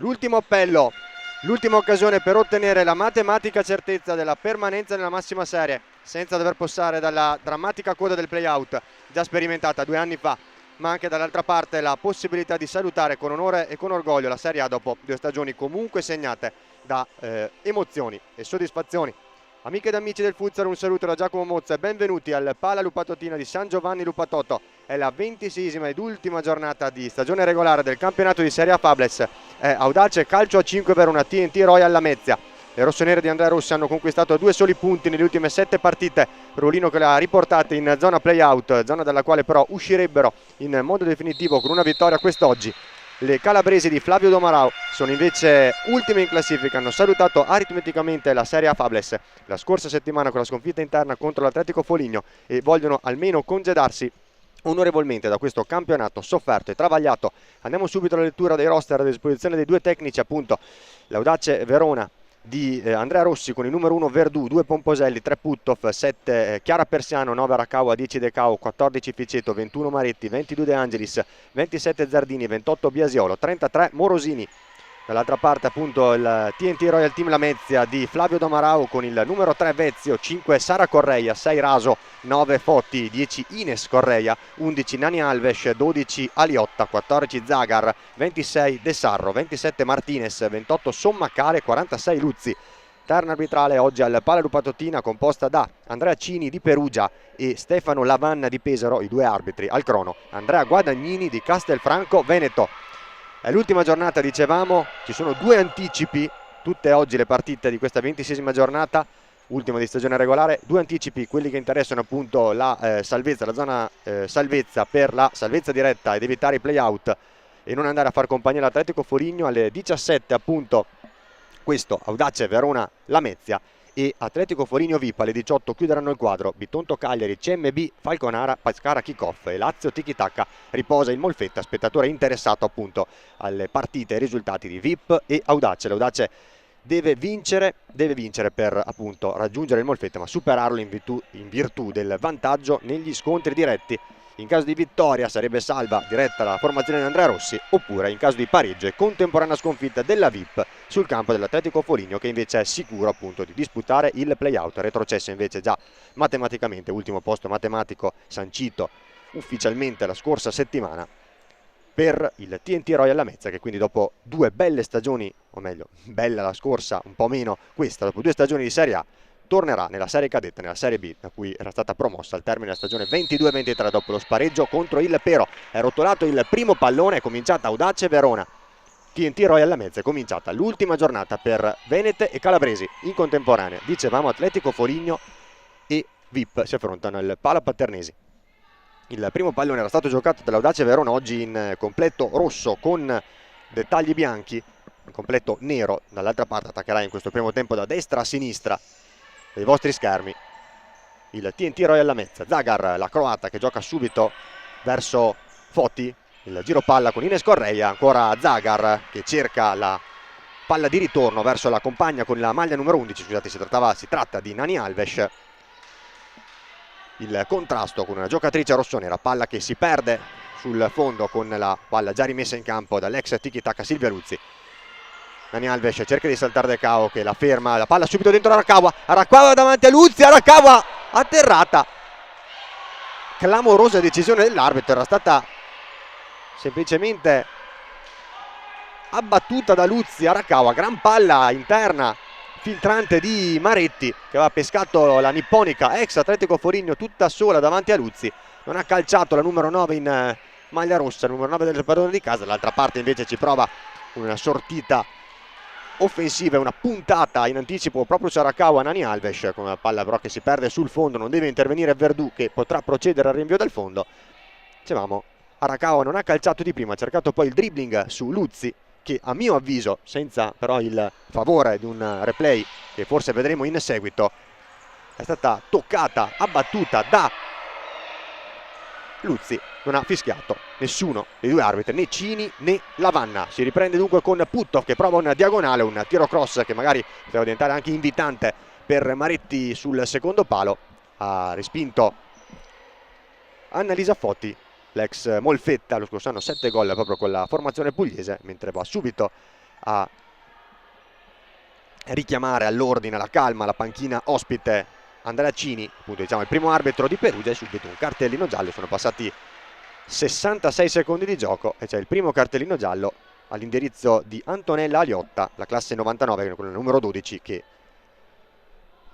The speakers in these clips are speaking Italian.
L'ultimo appello, l'ultima occasione per ottenere la matematica certezza della permanenza nella massima serie, senza dover passare dalla drammatica coda del play-out, già sperimentata 2 anni fa, ma anche dall'altra parte la possibilità di salutare con onore e con orgoglio la Serie A dopo 2 stagioni comunque segnate da emozioni e soddisfazioni. Amiche ed amici del futsal, un saluto da Giacomo Mozza e benvenuti al Pala Lupatotina di San Giovanni Lupatotto. È la 26esima ed ultima giornata di stagione regolare del campionato di Serie A Fables. È Audace calcio a 5 per una TNT Royal Lamezia. Le rossonere di Andrea Rossi hanno conquistato 2 soli punti nelle ultime 7 partite. Ruolino che le ha riportate in zona play-out, zona dalla quale però uscirebbero in modo definitivo con una vittoria quest'oggi. Le calabresi di Flavio Domarao sono invece ultime in classifica, hanno salutato aritmeticamente la Serie A Fables la scorsa settimana con la sconfitta interna contro l'Atletico Foligno e vogliono almeno congedarsi onorevolmente da questo campionato sofferto e travagliato. Andiamo subito alla lettura dei roster a disposizione dei due tecnici, appunto l'Audace Verona di Andrea Rossi con il numero 1 Verdù, 2 Pomposelli, 3 Puttoff, 7 Chiara Persiano, 9 Arakawa, 10 Decao, 14 Ficeto, 21 Maretti, 22 De Angelis, 27 Zardini, 28 Biasiolo, 33 Morosini. Dall'altra parte appunto il TNT Royal Team Lamezia di Flavio Domarao con il numero 3 Vezio, 5 Sara Correia, 6 Raso, 9 Fotti, 10 Ines Correia, 11 Nani Alves, 12 Aliotta, 14 Zagar, 26 De Sarro, 27 Martinez, 28 Sommacare, 46 Luzzi. Terna arbitrale oggi al Pala Lupatotina composta da Andrea Cini di Perugia e Stefano Lavanna di Pesaro, i due arbitri al crono, Andrea Guadagnini di Castelfranco Veneto. È l'ultima giornata, dicevamo, ci sono 2 anticipi, tutte oggi le partite di questa 26esima giornata, ultima di stagione regolare, 2 anticipi, quelli che interessano appunto la salvezza, la zona salvezza per la salvezza diretta ed evitare i play-out e non andare a far compagnia all'Atletico Foligno alle 17 appunto questo Audace Verona Lamezia e Atletico Foligno VIP alle 18 chiuderanno il quadro. Bitonto Cagliari, CMB, Falconara, Pescara Kickoff e Lazio Tiki Taka riposa il Molfetta, spettatore interessato appunto alle partite e ai risultati di VIP e Audace. L'Audace deve vincere per appunto raggiungere il Molfetta, ma superarlo in virtù del vantaggio negli scontri diretti. In caso di vittoria sarebbe salva diretta la formazione di Andrea Rossi, oppure in caso di pareggio e contemporanea sconfitta della VIP sul campo dell'Atletico Foligno, che invece è sicuro appunto di disputare il play-out. Retrocesso invece già matematicamente, ultimo posto matematico sancito ufficialmente la scorsa settimana per il TNT Royal Lamezia, che quindi dopo 2 belle stagioni, o meglio, bella la scorsa, un po' meno questa, dopo 2 stagioni di Serie A, tornerà nella serie cadetta, nella serie B, da cui era stata promossa al termine della stagione 22-23 dopo lo spareggio contro il Pero. È rotolato il primo pallone, è cominciata Audace Verona. TNT Royal Lamezia è cominciata l'ultima giornata per Venete e Calabresi in contemporanea. Dicevamo Atletico Foligno e VIP si affrontano al Pala Paternesi. Il primo pallone era stato giocato dall'Audace Verona oggi in completo rosso con dettagli bianchi, in completo nero. Dall'altra parte attaccherà in questo primo tempo da destra a sinistra dei vostri schermi il TNT Royal Lamezia. Zagar, la croata, che gioca subito verso Foti, il giro palla con Ines Correia, ancora Zagar che cerca la palla di ritorno verso la compagna con la maglia numero 11, scusate, si tratta di Nani Alves. Il contrasto con una giocatrice rossonera, palla che si perde sul fondo con la palla già rimessa in campo dall'ex Tiki Taka Silvia Luzzi. Nani Alves cerca di saltare Decao che la ferma, la palla subito dentro Arakawa davanti a Luzzi, Arakawa atterrata. Clamorosa decisione dell'arbitro, era stata semplicemente abbattuta da Luzzi. Arakawa, gran palla interna filtrante di Maretti che aveva pescato la nipponica ex Atletico Foligno tutta sola davanti a Luzzi, non ha calciato la numero 9 in maglia rossa, il numero 9 del padrone di casa. Dall'altra parte invece ci prova una sortita offensiva e una puntata in anticipo proprio su Arakawa. Nani Alves con una palla però che si perde sul fondo, non deve intervenire Verdù che potrà procedere al rinvio del fondo. Dicevamo, Arakawa non ha calciato di prima, ha cercato poi il dribbling su Luzzi che a mio avviso, senza però il favore di un replay che forse vedremo in seguito, è stata toccata, abbattuta da Luzzi. Non ha fischiato nessuno dei due arbitri, né Cini né Lavanna. Si riprende dunque con Puttoff che prova una diagonale, un tiro cross che magari poteva diventare anche invitante per Maretti sul secondo palo. Ha respinto Annalisa Foti, l'ex Molfetta, lo scorso anno 7 gol proprio con la formazione pugliese, mentre va subito a richiamare all'ordine, alla calma, la panchina ospite Andrea Cini, appunto diciamo il primo arbitro di Perugia, e subito un cartellino giallo. Sono passati 66 secondi di gioco e c'è il primo cartellino giallo all'indirizzo di Antonella Aliotta, la classe 99, con il numero 12, che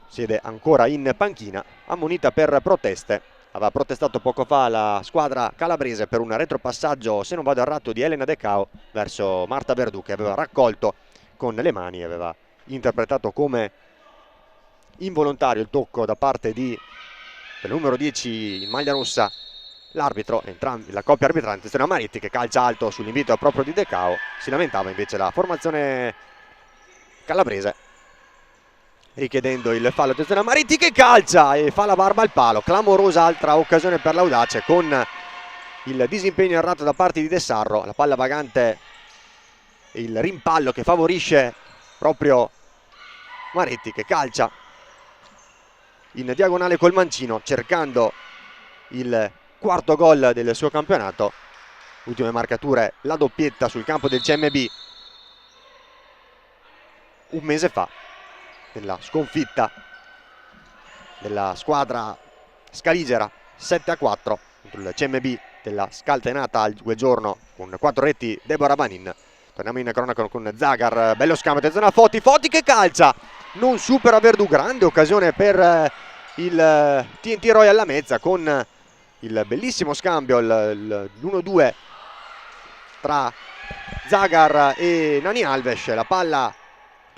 siede ancora in panchina, ammonita per proteste. Aveva protestato poco fa la squadra calabrese per un retropassaggio, se non vado errato, di Elena De Cao verso Marta Verdù, che aveva raccolto con le mani e aveva interpretato come involontario il tocco da parte del numero 10 in maglia rossa. L'arbitro, la coppia arbitrante, attenzione a Maritti che calcia alto sull'invito proprio di De Cao. Si lamentava invece la formazione calabrese, richiedendo il fallo. Attenzione a Maritti che calcia e fa la barba al palo. Clamorosa altra occasione per l'Audace, con il disimpegno errato da parte di De Sarro, la palla vagante, il rimpallo che favorisce proprio Maritti, che calcia in diagonale col mancino, cercando il quarto gol del suo campionato. Ultime marcature, la doppietta sul campo del CMB un mese fa, nella sconfitta della squadra scaligera 7-4 contro il CMB della Scaltenata al quel giorno, con 4 reti Deborah Banin. Torniamo in cronaca con Zagar, bello scambio, attenzione a Foti che calcia, non supera Verdù. Grande occasione per il TNT Royal alla mezza, con il bellissimo scambio, l'1-2 tra Zagar e Nani Alves. La palla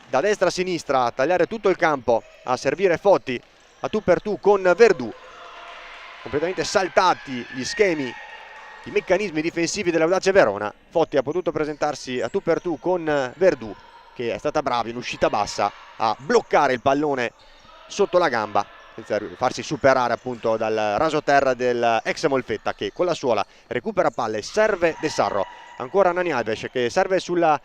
da destra a sinistra a tagliare tutto il campo, a servire Foti a tu per tu con Verdù. Completamente saltati gli schemi, i meccanismi difensivi dell'Audace Verona. Foti ha potuto presentarsi a tu per tu con Verdù, che è stata brava in uscita bassa a bloccare il pallone sotto la gamba, senza farsi superare appunto dal rasoterra del ex Molfetta, che con la suola recupera palle. Serve De Sarro, ancora Nani Alves che serve sulla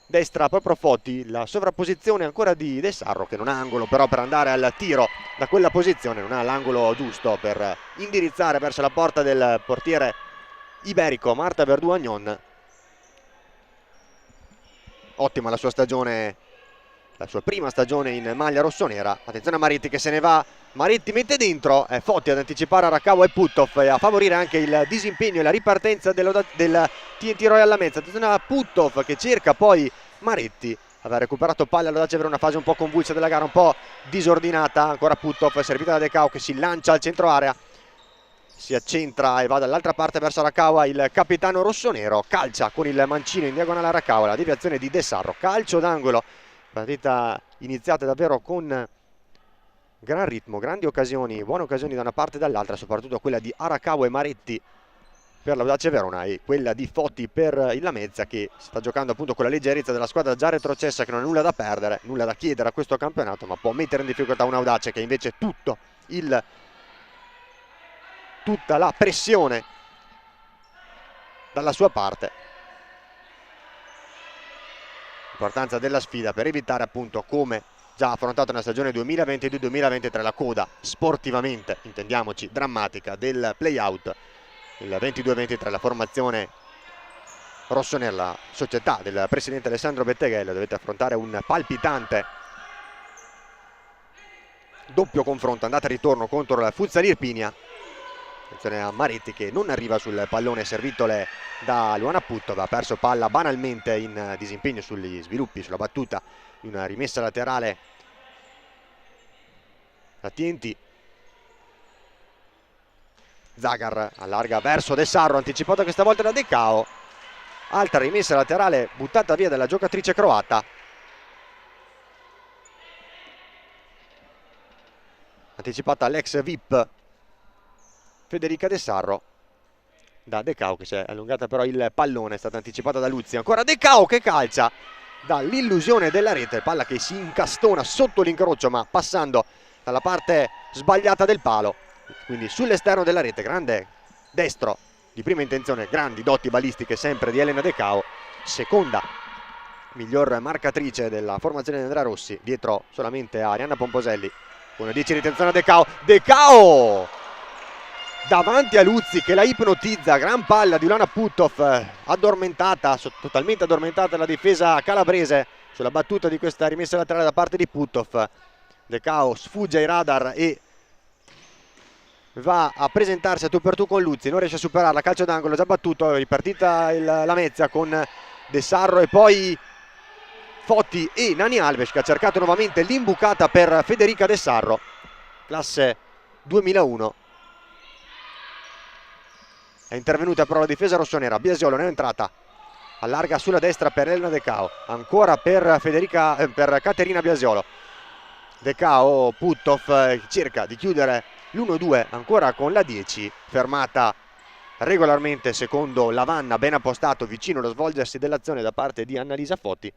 destra proprio Foti. La sovrapposizione ancora di De Sarro, che non ha angolo però per andare al tiro da quella posizione, non ha l'angolo giusto per indirizzare verso la porta del portiere iberico Marta Verdù Agnon. Ottima la sua stagione, la sua prima stagione in maglia rossonera. Attenzione a Maritti che se ne va, Maritti mette dentro, Foti ad anticipare a Arakawa e Puttov e a favorire anche il disimpegno e la ripartenza del TNT Royal alla mezza. Attenzione a Puttov che cerca poi Maritti, aveva recuperato palla all'Audace per una fase un po' convulsa della gara, un po' disordinata. Ancora Puttov, servita da De Cao che si lancia al centro area, si accentra e va dall'altra parte verso Arakawa. Il capitano rossonero calcia con il mancino in diagonale a Arakawa, la deviazione di De Sarro, calcio d'angolo. Partita iniziata davvero con gran ritmo, grandi occasioni, buone occasioni da una parte e dall'altra, soprattutto quella di Arakawa e Maritti per l'Audace Verona e quella di Foti per il Lamezia, che sta giocando appunto con la leggerezza della squadra già retrocessa, che non ha nulla da perdere, nulla da chiedere a questo campionato, ma può mettere in difficoltà un Audace che invece tutta la pressione dalla sua parte. L'importanza della sfida per evitare appunto, come già affrontato nella stagione 2022-2023, la coda sportivamente, intendiamoci, drammatica del play-out. Il 22-23 la formazione rossonera, la società del presidente Alessandro Betteghello, dovete affrontare un palpitante doppio confronto andata e ritorno contro la Futsal Irpinia. Attenzione a Maritti che non arriva sul pallone servitole da Luana Puttov, ha perso palla banalmente in disimpegno sugli sviluppi, sulla battuta di una rimessa laterale da TNT. Zagar allarga verso De Sarro, anticipato questa volta da De Cao. Altra rimessa laterale buttata via dalla giocatrice croata. Anticipata l'ex VIP Federica De Sarro da De Cao, che si è allungata però il pallone, è stata anticipata da Luzzi. Ancora De Cao che calcia dall'illusione della rete, palla che si incastona sotto l'incrocio ma passando dalla parte sbagliata del palo, quindi sull'esterno della rete. Grande destro di prima intenzione, grandi doti balistiche sempre di Elena De Cao, seconda miglior marcatrice della formazione di Andrea Rossi, dietro solamente a Arianna Pomposelli, con 10 ritenzione a De Cao. De Cao davanti a Luzzi che la ipnotizza. Gran palla di Ulana Putov, addormentata, totalmente addormentata la difesa calabrese sulla battuta di questa rimessa laterale da parte di Putov. De Cao sfugge ai radar e va a presentarsi a tu per tu con Luzzi, non riesce a superarla, calcio d'angolo già battuto, ripartita la Mezia con De Sarro e poi Foti e Nani Alves che ha cercato nuovamente l'imbucata per Federica De Sarro, classe 2001. È intervenuta però la difesa rossonera, Biasiolo ne è entrata, allarga sulla destra per Elena De Cao, ancora per Caterina Biasiolo. De Cao, Putov cerca di chiudere l'1-2 ancora con la 10, fermata regolarmente secondo Lavanna, ben appostato vicino allo svolgersi dell'azione da parte di Annalisa Foti.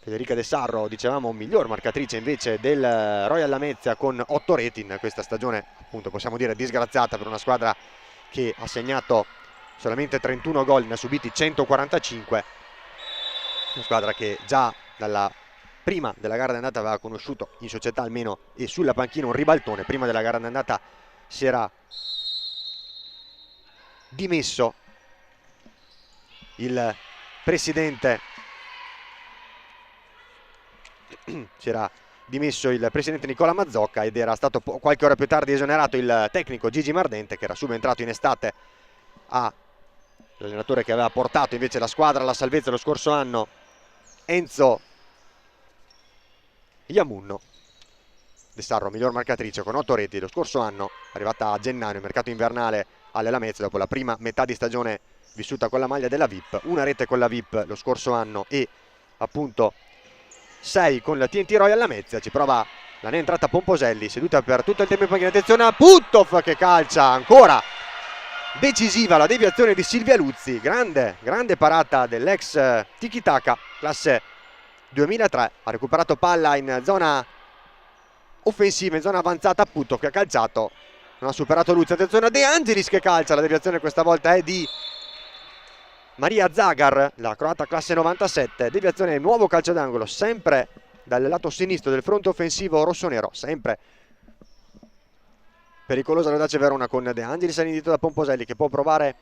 Federica De Sarro, dicevamo, miglior marcatrice invece del Royal Lamezia con 8 reti in questa stagione, appunto possiamo dire disgraziata per una squadra che ha segnato solamente 31 gol, ne ha subiti 145, una squadra che già dalla prima della gara d'andata aveva conosciuto in società almeno e sulla panchina un ribaltone. Prima della gara d'andata si era dimesso il presidente Nicola Mazzocca ed era stato qualche ora più tardi esonerato il tecnico Gigi Mardente, che era subentrato in estate all'allenatore che aveva portato invece la squadra alla salvezza lo scorso anno, Enzo Iamunno. De Sarro, miglior marcatrice con 8 reti lo scorso anno, arrivata a gennaio, mercato invernale alle Lamezia dopo la prima metà di stagione vissuta con la maglia della VIP, una rete con la VIP lo scorso anno e appunto 6 con la TNT Royal Lamezia. Ci prova la ne entrata Pomposelli, seduta per tutto il tempo in panchina, attenzione a Putov che calcia ancora, decisiva la deviazione di Silvia Luzzi, grande parata dell'ex Tiki Taka, classe 2003, ha recuperato palla in zona offensiva, in zona avanzata a Putov che ha calciato, non ha superato Luzzi, attenzione a De Angelis che calcia, la deviazione questa volta è di Maria Zagar, la croata classe 97, deviazione, nuovo calcio d'angolo, sempre dal lato sinistro del fronte offensivo rossonero, sempre pericolosa l'Audace Verona con De Angelis all'indietro da Pomposelli che può provare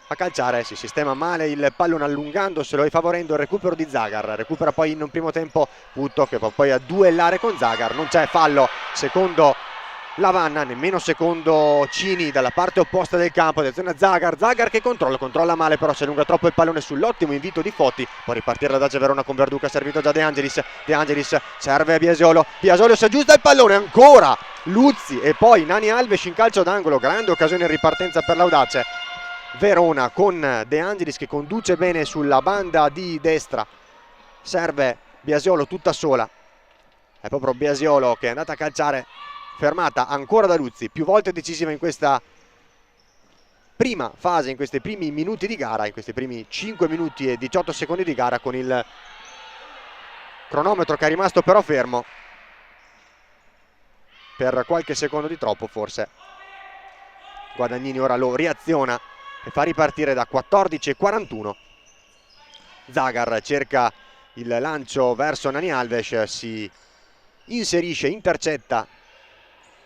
a calciare, si sistema male il pallone allungandoselo e favorendo il recupero di Zagar, recupera poi in un primo tempo Putto che può poi a duellare con Zagar, non c'è fallo secondo Lavanna, nemmeno secondo Cini dalla parte opposta del campo, attenzione a Zagar che controlla male, però si allunga troppo il pallone sull'ottimo invito di Foti, può ripartire la Dacia Verona con Verduca, servito già De Angelis serve a Biasiolo si aggiusta il pallone, ancora Luzzi e poi Nani Alves in calcio d'angolo, grande occasione in ripartenza per l'Audace Verona con De Angelis che conduce bene sulla banda di destra, serve Biasiolo tutta sola, è proprio Biasiolo che è andata a calciare, fermata ancora da Luzzi, più volte decisiva in questa prima fase, in questi primi minuti di gara, in questi primi 5 minuti e 18 secondi di gara, con il cronometro che è rimasto però fermo per qualche secondo di troppo forse. Guadagnini ora lo riaziona e fa ripartire da 14:41. Zagar cerca il lancio verso Nani Alves, si inserisce, intercetta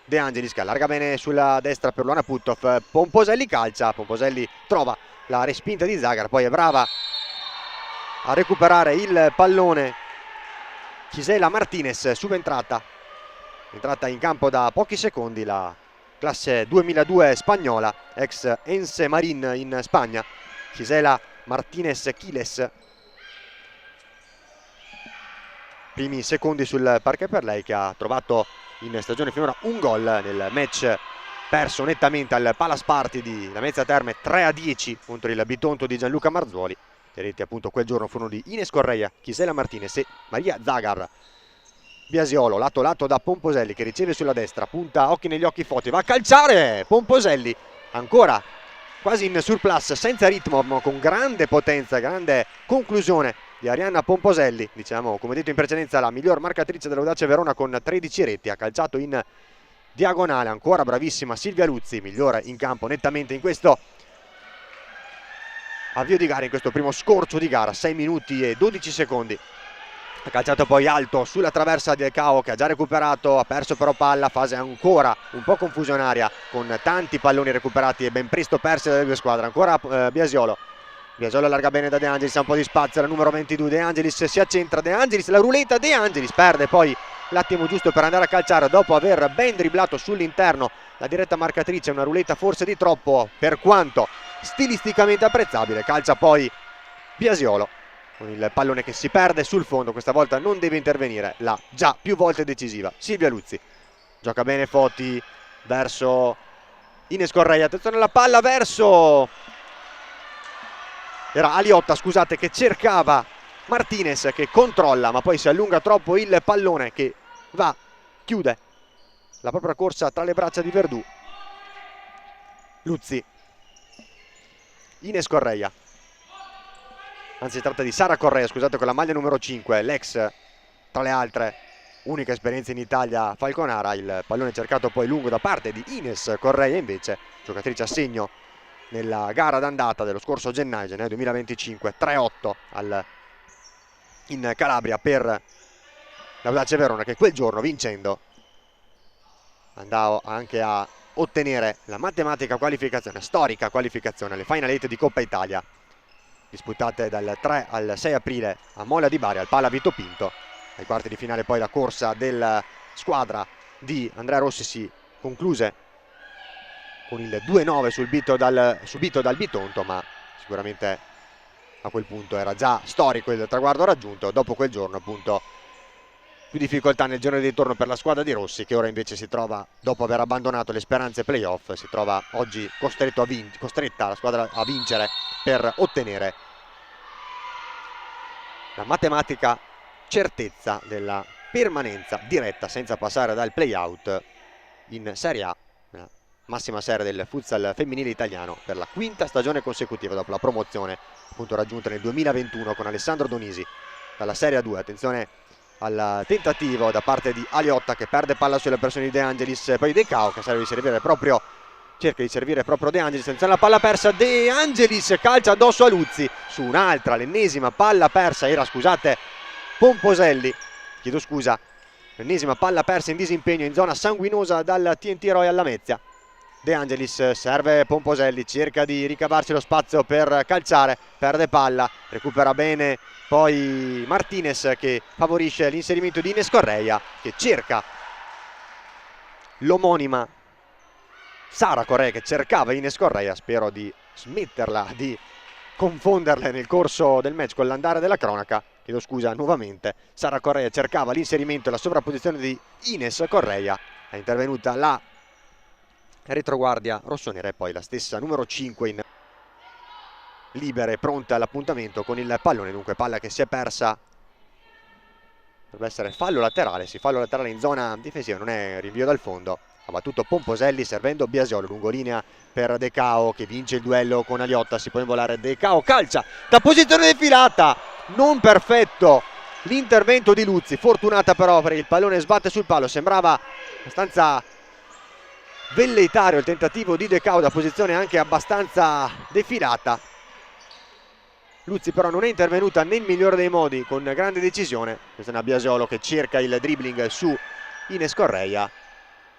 De Angelis che allarga bene sulla destra per Luana Putov, Pomposelli calcia, Pomposelli trova la respinta di Zagar, poi è brava a recuperare il pallone Gisela Martinez, subentrata, entrata in campo da pochi secondi, la classe 2002 spagnola, ex Ense Marin in Spagna, Gisela Martinez Quiles. Primi secondi sul parquet per lei, che ha trovato in stagione finora un gol nel match perso nettamente al Palace Party di Lamezia Terme 3-10 contro il Bitonto di Gianluca Marzoli. Le reti appunto quel giorno furono di Ines Correia, Gisela Martinez e Maria Zagar. Biasiolo lato da Pomposelli che riceve sulla destra, punta occhi negli occhi Foti, va a calciare Pomposelli ancora quasi in surplus, senza ritmo, ma con grande potenza, grande conclusione di Arianna Pomposelli, diciamo come detto in precedenza la miglior marcatrice dell'Audace Verona con 13 reti, ha calciato in diagonale, ancora bravissima Silvia Luzzi, migliore in campo nettamente in questo avvio di gara, in questo primo scorcio di gara, 6 minuti e 12 secondi. Ha calciato poi alto sulla traversa del Cao, che ha già recuperato, ha perso però palla, fase ancora un po' confusionaria con tanti palloni recuperati e ben presto persi dalle due squadre. Ancora Biasiolo allarga bene da De Angelis, ha un po' di spazio, la numero 22 De Angelis si accentra, De Angelis, la ruleta, De Angelis perde poi l'attimo giusto per andare a calciare dopo aver ben dribblato sull'interno la diretta marcatrice, una ruleta forse di troppo per quanto stilisticamente apprezzabile. Calcia poi Biasiolo con il pallone che si perde sul fondo, questa volta non deve intervenire la già più volte decisiva Silvia Luzzi. Gioca bene Foti verso Ines Correia, attenzione alla palla verso... era Aliotta, scusate, che cercava Martinez, che controlla ma poi si allunga troppo il pallone che va, chiude la propria corsa tra le braccia di Verdù. Luzzi, Ines Correia, anzi si tratta di Sara Correa, scusate, con la maglia numero 5, l'ex tra le altre unica esperienza in Italia falconara. Il pallone cercato poi lungo da parte di Ines Correia, invece giocatrice a segno nella gara d'andata dello scorso gennaio 2025, 3-8 in Calabria per l'Audace Verona, che quel giorno vincendo andò anche a ottenere la matematica qualificazione, storica qualificazione alle Final 8 di Coppa Italia, disputate dal 3 al 6 aprile a Mola di Bari al Pala Vito Pinto. Ai quarti di finale poi la corsa della squadra di Andrea Rossi si concluse con il 2-9 subito dal Bitonto, ma sicuramente a quel punto era già storico il traguardo raggiunto. Dopo quel giorno appunto più difficoltà nel giorno di ritorno per la squadra di Rossi, che ora invece si trova, dopo aver abbandonato le speranze playoff, si trova oggi costretta la squadra a vincere per ottenere la matematica certezza della permanenza diretta senza passare dal play-out in Serie A, la massima serie del futsal femminile italiano, per la quinta stagione consecutiva dopo la promozione appunto raggiunta nel 2021 con Alessandro Donisi dalla Serie A2. Attenzione al tentativo da parte di Aliotta, che perde palla sulle persone di De Angelis, poi De Cao che cerca di servire proprio De Angelis. Attenzione alla palla persa, De Angelis calcia addosso a Luzzi su un'altra, l'ennesima palla persa, era scusate Pomposelli, chiedo scusa, l'ennesima palla persa in disimpegno in zona sanguinosa dal TNT Royal Lamezia. De Angelis serve Pomposelli, cerca di ricavarsi lo spazio per calciare, perde palla, recupera bene poi Martinez, che favorisce l'inserimento di Ines Correia, che cerca l'omonima Sara Correa, che cercava Ines Correia. Spero di smetterla di confonderle nel corso del match con l'andare della cronaca. Chiedo scusa nuovamente. Sara Correa cercava l'inserimento e la sovrapposizione di Ines Correia. È intervenuta la retroguardia rossonera e poi la stessa numero 5 in libere, pronte all'appuntamento con il pallone. Dunque palla che si è persa, dovrebbe essere fallo laterale, sì, fallo laterale in zona difensiva, non è rinvio dal fondo. Ha battuto Pomposelli servendo Biasiolo, lungolinea per De Cao che vince il duello con Aliotta, si può involare De Cao, calcia da posizione defilata, non perfetto l'intervento di Luzzi, fortunata però perché il pallone sbatte sul palo, sembrava abbastanza velleitario il tentativo di De Cao da posizione anche abbastanza defilata. Luzzi però non è intervenuta nel migliore dei modi, con grande decisione. Questa è una Biasiolo che cerca il dribbling su Ines Correia.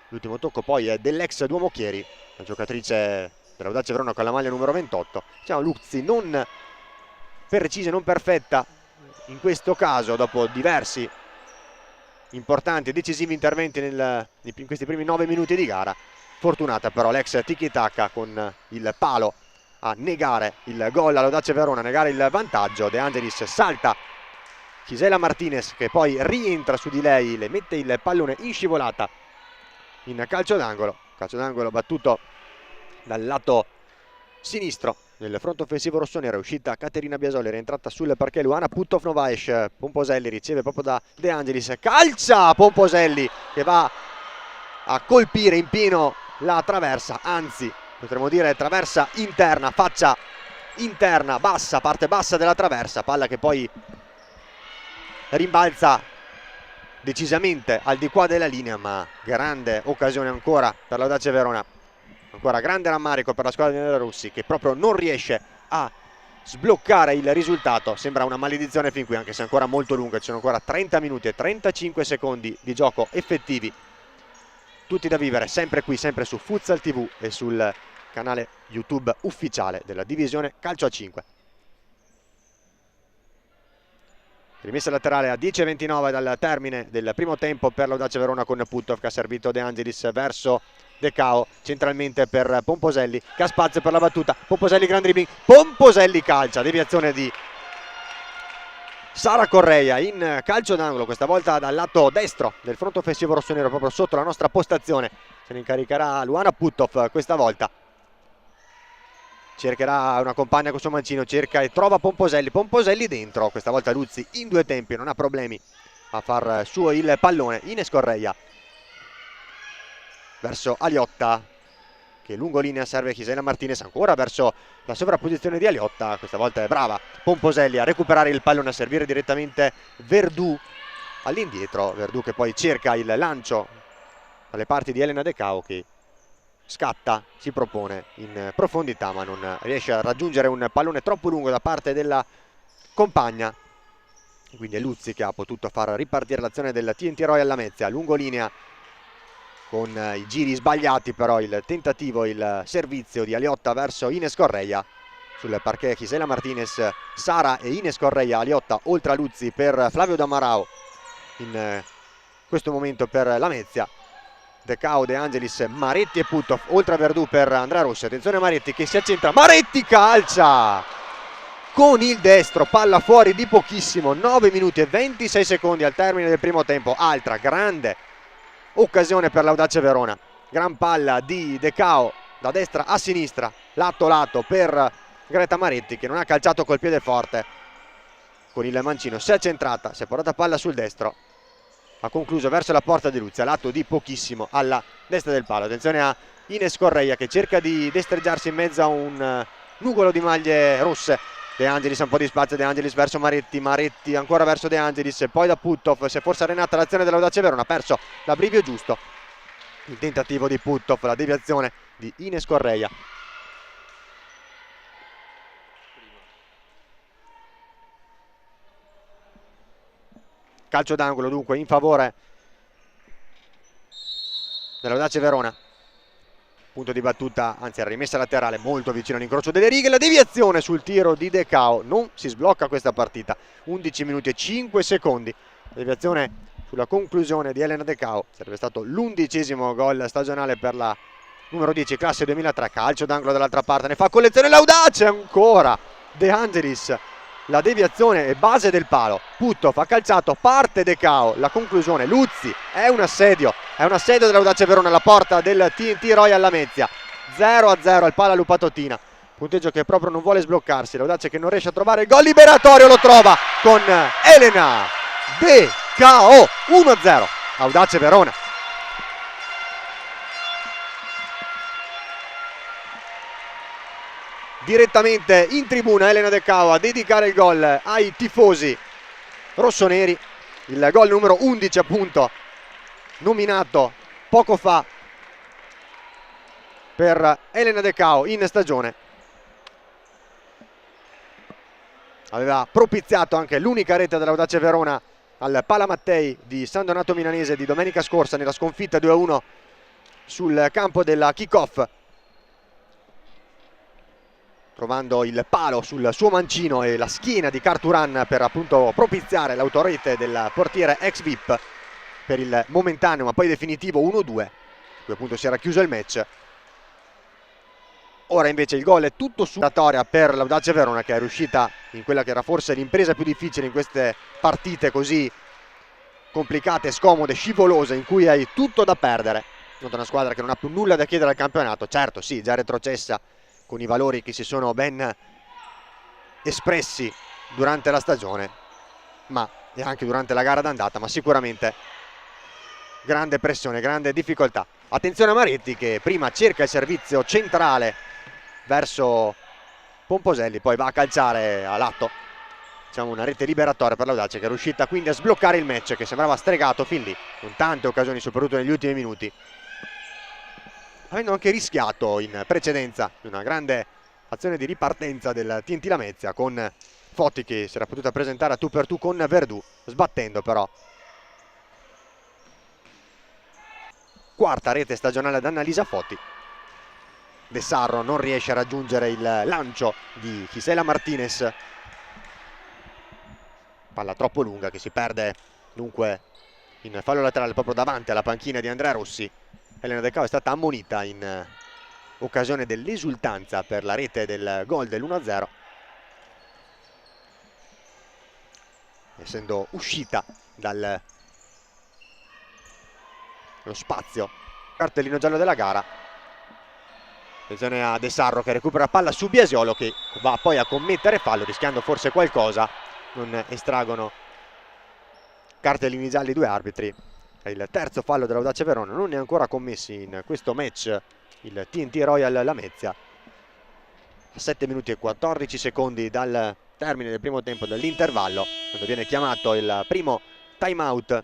L'ultimo tocco poi è dell'ex Duomo Chieri, la giocatrice dell'Audace Verona con la maglia numero 28. Diciamo Luzzi non precisa, non perfetta in questo caso, dopo diversi importanti e decisivi interventi in questi primi 9 minuti di gara. Fortunata però l'ex Tiki Taka con il palo a negare il gol all'Audace Verona, a negare il vantaggio. De Angelis salta Gisela Martinez, che poi rientra su di lei, le mette il pallone in scivolata in calcio d'angolo battuto dal lato sinistro nel fronte offensivo rossonero. È uscita Caterina Biasoli, è rientrata sul parquet Luana Puttovnovaes. Pomposelli riceve proprio da De Angelis, calcia Pomposelli che va a colpire in pieno la traversa, anzi potremmo dire traversa interna, faccia interna, bassa, parte bassa della traversa, palla che poi rimbalza decisamente al di qua della linea, ma grande occasione ancora per l'Audace Verona, ancora grande rammarico per la squadra di Nera Rossi, che proprio non riesce a sbloccare il risultato. Sembra una maledizione fin qui, anche se è ancora molto lunga, ci sono ancora 30 minuti e 35 secondi di gioco effettivi, tutti da vivere sempre qui, sempre su Futsal TV e sul canale YouTube ufficiale della divisione Calcio a 5. Rimessa laterale a 10:29 dal termine del primo tempo per l'Audace Verona, con Putov che ha servito De Angelis verso De Cao, centralmente per Pomposelli, che ha spazio per la battuta. Pomposelli, gran dribbling, Pomposelli calcia, deviazione di Sara Correia in calcio d'angolo, questa volta dal lato destro del fronte offensivo rossonero, proprio sotto la nostra postazione. Se ne incaricherà Luana Putov questa volta. Cercherà una compagna con suo mancino, cerca e trova Pomposelli dentro, questa volta Luzzi in due tempi, non ha problemi a far suo il pallone. Ines Correia verso Aliotta, che lungo linea serve Gisela Martinez, ancora verso la sovrapposizione di Aliotta, questa volta è brava Pomposelli a recuperare il pallone, a servire direttamente Verdù all'indietro. Verdù che poi cerca il lancio dalle parti di Elena De Cao, che scatta, si propone in profondità ma non riesce a raggiungere un pallone troppo lungo da parte della compagna. Quindi è Luzzi che ha potuto far ripartire l'azione del TNT Royal Lamezia, lungo linea con i giri sbagliati, però il tentativo, il servizio di Aliotta verso Ines Correia. Sul parquet Gisela Martinez, Sara e Ines Correia, Aliotta oltre a Luzzi per Flavio Damarao in questo momento per Lamezia. De Cao, De Angelis, Maretti e Putov oltre a Verdù per Andrea Rossi. Attenzione a Maretti che si accentra, Maretti calcia con il destro, palla fuori di pochissimo. 9 minuti e 26 secondi al termine del primo tempo. Altra grande occasione per l'Audace Verona, gran palla di De Cao da destra a sinistra, lato per Greta Maretti, che non ha calciato col piede forte con il mancino, si è centrata, si è portata palla sul destro, ha concluso verso la porta di Luzzi, a lato di pochissimo alla destra del palo. Attenzione a Ines Correia che cerca di destreggiarsi in mezzo a un nugolo di maglie rosse. De Angelis, un po' di spazio, De Angelis verso Maretti, Maretti ancora verso De Angelis, poi da Putov. Si è forse arenata l'azione dell'Audace Verona, ha perso l'abbrivio giusto il tentativo di Putov, la deviazione di Ines Correia. Calcio d'angolo dunque in favore dell'Audace Verona. Punto di battuta, anzi rimessa laterale molto vicino all'incrocio delle righe. La deviazione sul tiro di De Cao, non si sblocca questa partita. 11 minuti e 5 secondi. Deviazione sulla conclusione di Elena De Cao. Sarebbe stato l'11° gol stagionale per la numero 10 classe 2003. Calcio d'angolo dall'altra parte, ne fa collezione l'Audace ancora. De Angelis, la deviazione è base del palo. Putov ha calciato, parte De Cao, la conclusione Luzzi, è un assedio dell'Audace Verona alla porta del TNT Royal Lamezia. 0-0 al Pala Lupatottina, punteggio che proprio non vuole sbloccarsi. L'Audace che non riesce a trovare il gol liberatorio, lo trova con Elena De Cao. 1-0 Audace Verona. Direttamente in tribuna Elena De Cao a dedicare il gol ai tifosi rossoneri, il gol numero 11 appunto nominato poco fa per Elena De Cao in stagione. Aveva propiziato anche l'unica rete dell'Audace Verona al Pala Mattei di San Donato Milanese di domenica scorsa nella sconfitta 2-1 sul campo della kick-off, trovando il palo sul suo mancino e la schiena di Carturan per appunto propiziare l'autorete del portiere ex VIP per il momentaneo ma poi definitivo 1-2. Qui appunto si era chiuso il match. Ora invece il gol è tutto su oratoria per l'Audace Verona, che è riuscita in quella che era forse l'impresa più difficile in queste partite così complicate, scomode, scivolose, in cui hai tutto da perdere contro una squadra che non ha più nulla da chiedere al campionato. Certo sì, già retrocessa con i valori che si sono ben espressi durante la stagione e anche durante la gara d'andata, ma sicuramente grande pressione, grande difficoltà. Attenzione a Maretti che prima cerca il servizio centrale verso Pomposelli, poi va a calciare a lato, diciamo una rete liberatoria per l'Audace, che è riuscita quindi a sbloccare il match che sembrava stregato fin lì, con tante occasioni soprattutto negli ultimi minuti, avendo anche rischiato in precedenza una grande azione di ripartenza del TNT Lamezia con Foti che si era potuta presentare a tu per tu con Verdù, sbattendo però. Quarta rete stagionale ad Annalisa Foti. De Sarro non riesce a raggiungere il lancio di Gisela Martinez. Palla troppo lunga che si perde dunque in fallo laterale proprio davanti alla panchina di Andrea Rossi. Elena De Cao è stata ammonita in occasione dell'esultanza per la rete del gol dell'1-0, essendo uscita dallo spazio. Cartellino giallo della gara. Attenzione a De Sarro che recupera palla su Biasiolo, che va poi a commettere fallo rischiando forse qualcosa. Non estraggono cartellini gialli due arbitri. È il terzo fallo dell'Audace Verona, non ne ha ancora commessi in questo match il TNT Royal Lamezia. A 7 minuti e 14 secondi dal termine del primo tempo dell'intervallo, quando viene chiamato il primo time out.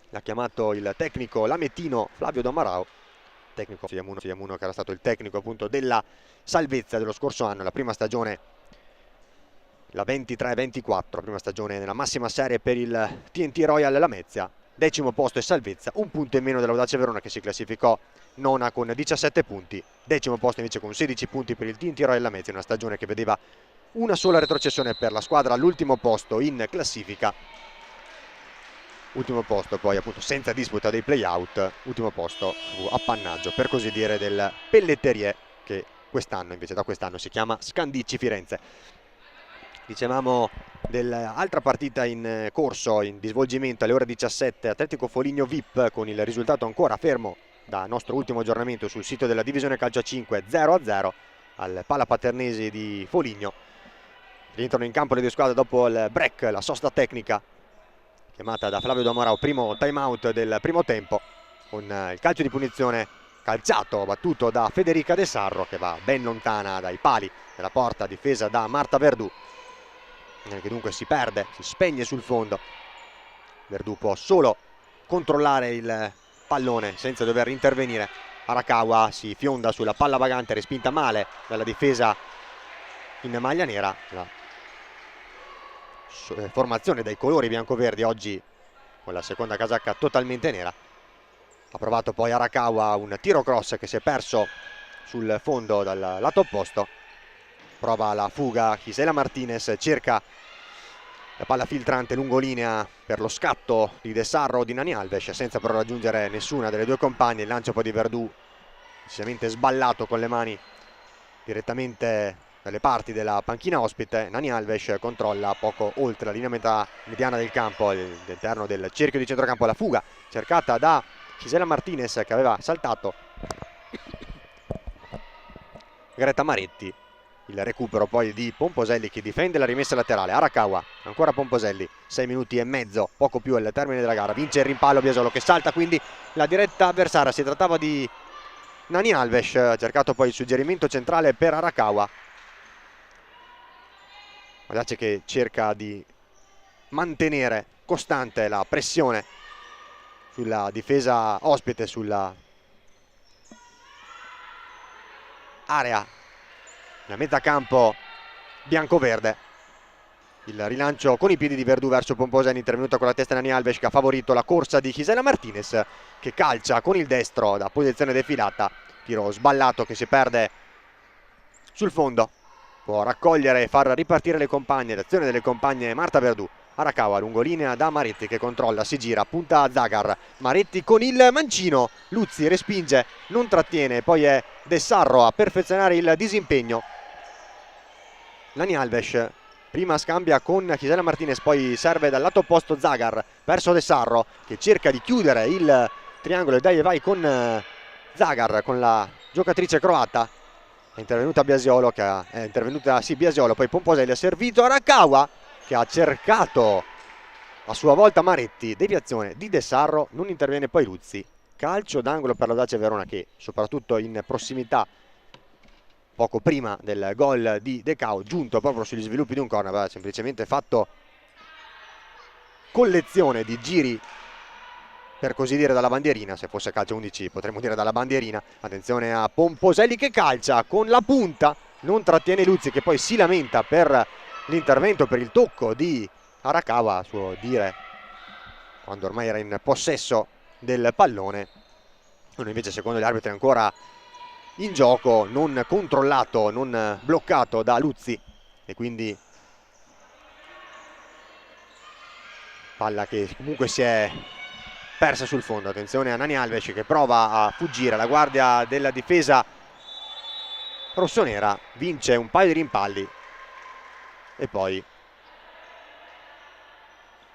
L'ha chiamato il tecnico lamettino Flavio Domarao, tecnico Fiamuno che era stato il tecnico appunto della salvezza dello scorso anno, la prima stagione, la 23-24, prima stagione nella massima serie per il TNT Royal Lamezia. Decimo posto e salvezza, un punto in meno dell'Audace Verona che si classificò nona con 17 punti. Decimo posto invece con 16 punti per il TNT Royal Lamezia, una stagione che vedeva una sola retrocessione per la squadra all'ultimo posto in classifica. Ultimo posto poi appunto senza disputa dei play-out, ultimo posto appannaggio per così dire del Pelletterie, che quest'anno invece da quest'anno si chiama Scandicci Firenze. Dicevamo dell'altra partita in corso, in svolgimento alle ore 17, Atletico Foligno VIP, con il risultato ancora fermo da nostro ultimo aggiornamento sul sito della Divisione Calcio 5, 0-0 al Pala Paternesi di Foligno. Rientrano in campo le due squadre dopo il break, la sosta tecnica chiamata da Flavio Domarao, primo time out del primo tempo, con il calcio di punizione calciato, battuto da Federica De Sarro, che va ben lontana dai pali della porta, difesa da Marta Verdù, che dunque si perde, si spegne sul fondo. Verdù può solo controllare il pallone senza dover intervenire. Arakawa si fionda sulla palla vagante, respinta male dalla difesa in maglia nera. La formazione dai colori biancoverdi oggi con la seconda casacca totalmente nera. Ha provato poi Arakawa un tiro cross che si è perso sul fondo dal lato opposto. Prova la fuga Gisela Martinez, cerca la palla filtrante lungolinea per lo scatto di De Sarro o di Nani Alves, senza però raggiungere nessuna delle due compagne. Il lancio poi di Verdù decisamente sballato con le mani direttamente dalle parti della panchina ospite. Nani Alves controlla poco oltre la linea mediana del campo, all'interno del cerchio di centrocampo. La fuga cercata da Gisela Martinez che aveva saltato Greta Maretti. Il recupero poi di Pomposelli che difende la rimessa laterale. Arakawa, ancora Pomposelli, 6 minuti e mezzo, poco più al termine della gara. Vince il rimpallo Biasiolo che salta quindi la diretta avversaria. Si trattava di Nani Alves, ha cercato poi il suggerimento centrale per Arakawa. Guardate che cerca di mantenere costante la pressione sulla difesa ospite, sulla area, la metà campo bianco-verde. Il rilancio con i piedi di Verdù verso Pomposelli, intervenuta con la testa Nani Alves che ha favorito la corsa di Gisela Martinez, che calcia con il destro da posizione defilata. Tiro sballato che si perde sul fondo. Può raccogliere e far ripartire le compagne, l'azione delle compagne Marta Verdù. Arakawa, lungolinea da Maretti che controlla, si gira, punta a Zagar. Maretti con il mancino, Luzzi respinge, non trattiene, poi è De Sarro a perfezionare il disimpegno. Nani Alves prima scambia con Gisela Martinez, poi serve dal lato opposto Zagar verso De Sarro che cerca di chiudere il triangolo e dai e vai con Zagar, con la giocatrice croata. È intervenuta Biasiolo, Biasiolo, poi Pomposelli ha servito Arakawa che ha cercato a sua volta Maretti, deviazione di De Sarro, non interviene poi Luzzi. Calcio d'angolo per l'Audace Verona che soprattutto in prossimità, poco prima del gol di De Cao, giunto proprio sugli sviluppi di un corner, aveva semplicemente fatto collezione di giri, per così dire, dalla bandierina. Se fosse calcio 11 potremmo dire dalla bandierina. Attenzione a Pomposelli che calcia con la punta non trattiene Luzzi, che poi si lamenta per l'intervento, per il tocco di Arakawa, a suo dire, quando ormai era in possesso del pallone. Uno invece, secondo gli arbitri, è ancora in gioco, non controllato, non bloccato da Luzzi, e quindi palla che comunque si è persa sul fondo. Attenzione a Nani Alves che prova a fuggire, la guardia della difesa rossonera vince un paio di rimpalli e poi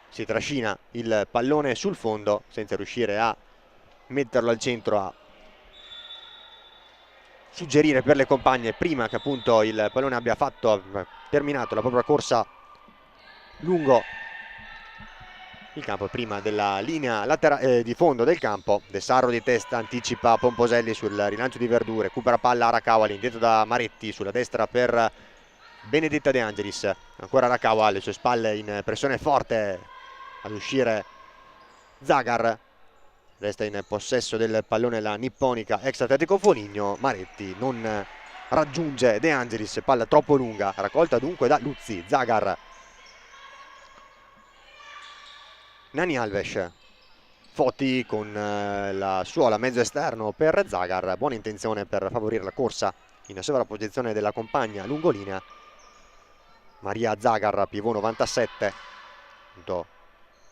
si trascina il pallone sul fondo senza riuscire a metterlo al centro, a suggerire per le compagne prima che appunto il pallone abbia terminato la propria corsa lungo il campo, prima della linea di fondo del campo. De Sarro di testa anticipa Pomposelli sul rilancio di Verdù, recupera palla Arakawa all'indietro da Maretti, sulla destra per Benedetta De Angelis, ancora Arakawa alle sue spalle in pressione forte ad uscire Zagar, resta in possesso del pallone la nipponica ex Atletico Foligno. Maretti non raggiunge De Angelis, palla troppo lunga, raccolta dunque da Luzzi. Zagar, Nani Alves, Foti con la suola mezzo esterno per Zagar, buona intenzione per favorire la corsa in sovrapposizione della compagna lungolinea. Maria Zagar, pivot 97,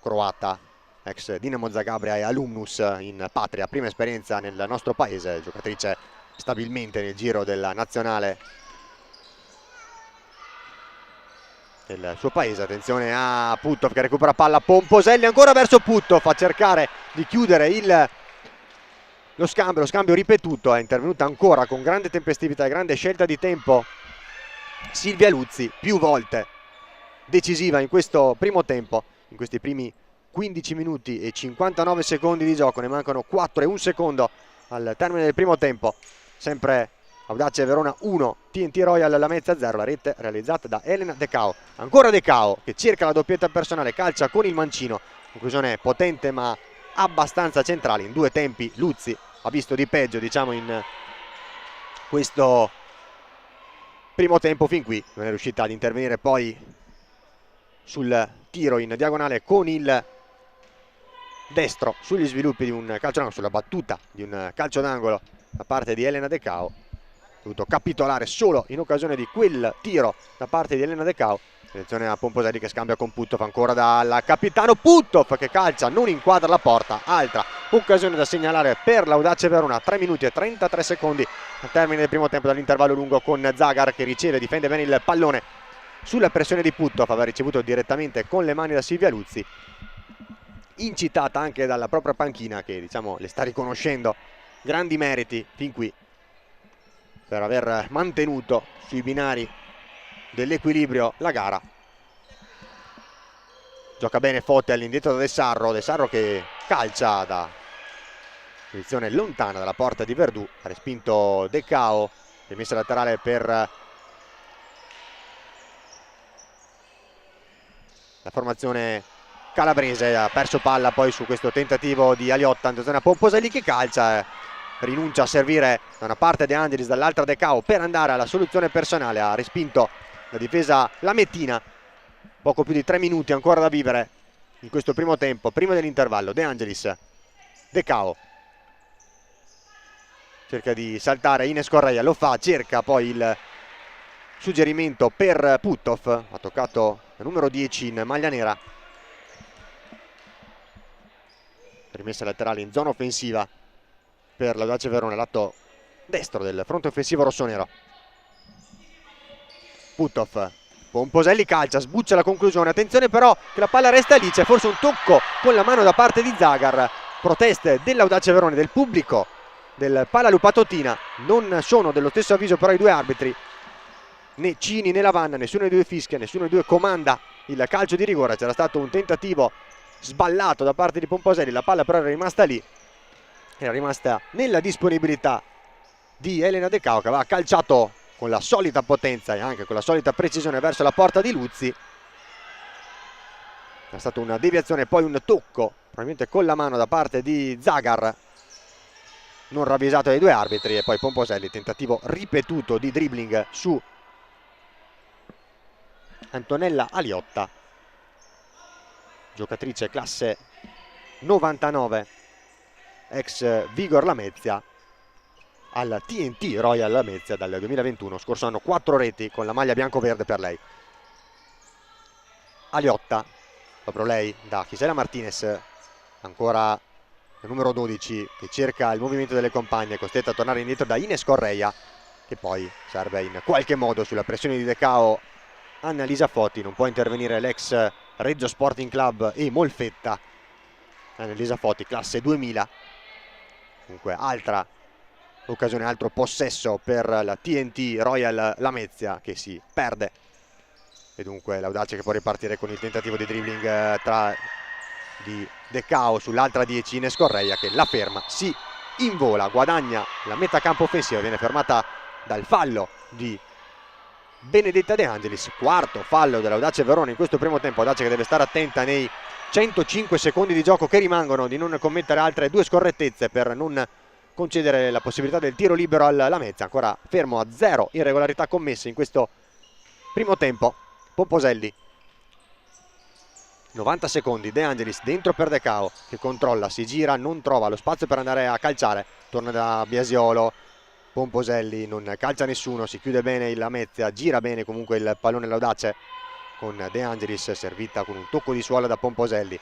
croata, ex Dinamo Zagabria e alumnus in patria, prima esperienza nel nostro paese, giocatrice stabilmente nel giro della nazionale del suo paese. Attenzione a Puttov che recupera palla, Pomposelli ancora verso Puttov a cercare di chiudere lo scambio ripetuto. È intervenuta ancora con grande tempestività e grande scelta di tempo Silvia Luzzi, più volte decisiva in questo primo tempo, in questi primi 15 minuti e 59 secondi di gioco. Ne mancano 4 e 1 secondo al termine del primo tempo. Sempre Audace Verona 1, TNT Royal Lamezia 0, la rete realizzata da Elena De Cao. Ancora De Cao che cerca la doppietta personale, calcia con il mancino, conclusione potente ma abbastanza centrale. In due tempi Luzzi ha visto di peggio, diciamo, in questo primo tempo fin qui. Non è riuscita ad intervenire poi sul tiro in diagonale con il destro sugli sviluppi di un calcio d'angolo, sulla battuta di un calcio d'angolo da parte di Elena De Cao. Dovuto capitolare solo in occasione di quel tiro da parte di Elena De Cao. Attenzione a Pomposelli che scambia con Puttov, ancora dal capitano Puttov che calcia, non inquadra la porta. Altra occasione da segnalare per l'Audace Verona. 3 minuti e 33 secondi al termine del primo tempo, dall'intervallo lungo, con Zagar che riceve, difende bene il pallone sulla pressione di Puttov, aveva ricevuto direttamente con le mani da Silvia Luzzi, incitata anche dalla propria panchina che, diciamo, le sta riconoscendo grandi meriti fin qui per aver mantenuto sui binari dell'equilibrio la gara. Gioca bene Foti all'indietro da De Sarro che calcia da posizione lontana dalla porta di Verdù, ha respinto De Cao, rimessa laterale per la formazione calabrese. Ha perso palla poi su questo tentativo di Aliotta. Attenzione a Pomposelli che calcia, rinuncia a servire da una parte De Angelis, dall'altra De Cao per andare alla soluzione personale. Ha respinto la difesa lamettina. Poco più di 3 minuti ancora da vivere in questo primo tempo, prima dell'intervallo. De Angelis, De Cao cerca di saltare Ines Correia, lo fa, cerca poi il suggerimento per Puttov, ha toccato il numero 10 in maglia nera. Rimessa laterale in zona offensiva per l'Audace Verona, lato destro del fronte offensivo rossonero. Puttov, Pomposelli calcia, sbuccia la conclusione. Attenzione però che la palla resta lì, c'è forse un tocco con la mano da parte di Zagar. Proteste dell'Audace Verona, del pubblico del Pala Lupatotina. Non sono dello stesso avviso però i due arbitri, né Cini né Lavanna, nessuno dei due fischia, nessuno dei due comanda il calcio di rigore. C'era stato un tentativo sballato da parte di Pomposelli, la palla però era rimasta lì, era rimasta nella disponibilità di Elena De Cao, che aveva calciato con la solita potenza e anche con la solita precisione verso la porta di Luzzi. È stata una deviazione, poi un tocco probabilmente con la mano da parte di Zagar. non ravvisato dai due arbitri, e poi Pomposelli, tentativo ripetuto di dribbling su Antonella Aliotta, giocatrice classe 99, ex Vigor Lamezia, al TNT Royal Lamezia dal 2021. Scorso anno 4 reti con la maglia bianco-verde per lei. Aliotta, proprio lei, da Gisela Martinez, ancora il numero 12, che cerca il movimento delle compagne, costretta a tornare indietro da Ines Correia, che poi serve in qualche modo sulla pressione di Decao Annalisa Foti. Non può intervenire l'ex Reggio Sporting Club e Molfetta. Annalisa Foti, classe 2000. Comunque altra occasione, altro possesso per la TNT Royal Lamezia, che si perde. E dunque l'Audace che può ripartire con il tentativo di dribbling di Decao sull'altra 10, Ines Correia, che la ferma, si invola, guadagna la metà campo offensiva, viene fermata dal fallo di Benedetta De Angelis. Quarto fallo dell'Audace Verona in questo primo tempo. Audace che deve stare attenta nei 105 secondi di gioco che rimangono di non commettere altre due scorrettezze per non concedere la possibilità del tiro libero al Lamezia. Ancora fermo a 0 irregolarità commesse in questo primo tempo. Pomposelli, 90 secondi, De Angelis dentro per Decao, che controlla, si gira, non trova lo spazio per andare a calciare, torna da Biasiolo. Pomposelli non calcia nessuno, si chiude bene il Lamezia, gira bene comunque il pallone l'Audace con De Angelis, servita con un tocco di suola da Pomposelli.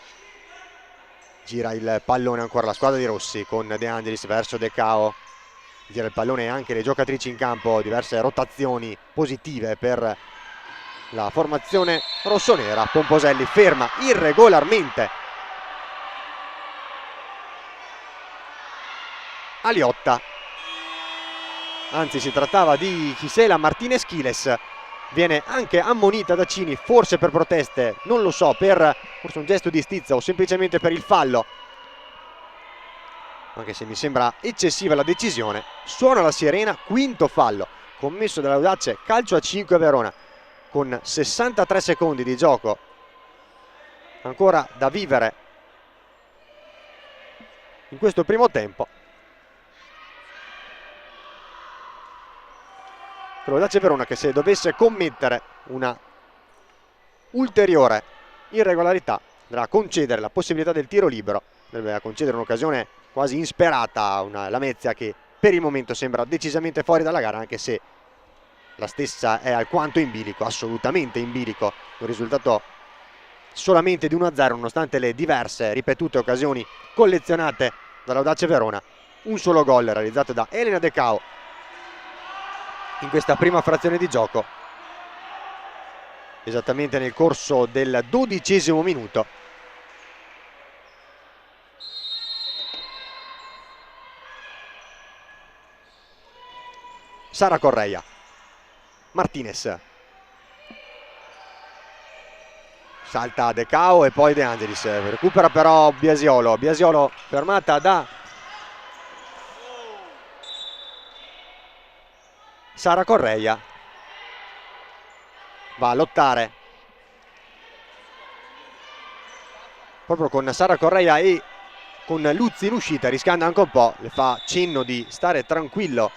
Gira il pallone ancora la squadra di Rossi con De Angelis verso Decao, gira il pallone anche le giocatrici in campo, diverse rotazioni positive per la formazione rossonera. Pomposelli ferma irregolarmente Aliotta, anzi si trattava di Gisela Martinez Chiles, viene anche ammonita da Cini, forse per proteste, non lo so, per forse un gesto di stizza o semplicemente per il fallo, anche se mi sembra eccessiva la decisione. Suona la sirena, quinto fallo commesso dall'Audace, calcio a 5 Verona, con 63 secondi di gioco ancora da vivere in questo primo tempo. L'Audace Verona che, se dovesse commettere una ulteriore irregolarità, dovrà concedere la possibilità del tiro libero, deve concedere un'occasione quasi insperata a una Lamezia che per il momento sembra decisamente fuori dalla gara, anche se la stessa è alquanto in bilico, assolutamente in bilico, un risultato solamente di 1-0 nonostante le diverse ripetute occasioni collezionate dall'Audace Verona. Un solo gol realizzato da Elena Decao in questa prima frazione di gioco, esattamente nel corso del 12° minuto. Sara Correia, Martinez, salta Decao e poi De Angelis, recupera però Biasiolo, Biasiolo fermata da Sara Correia, va a lottare proprio con Sara Correia e con Luzzi in uscita, rischiando anche un po', le fa cenno di stare tranquilla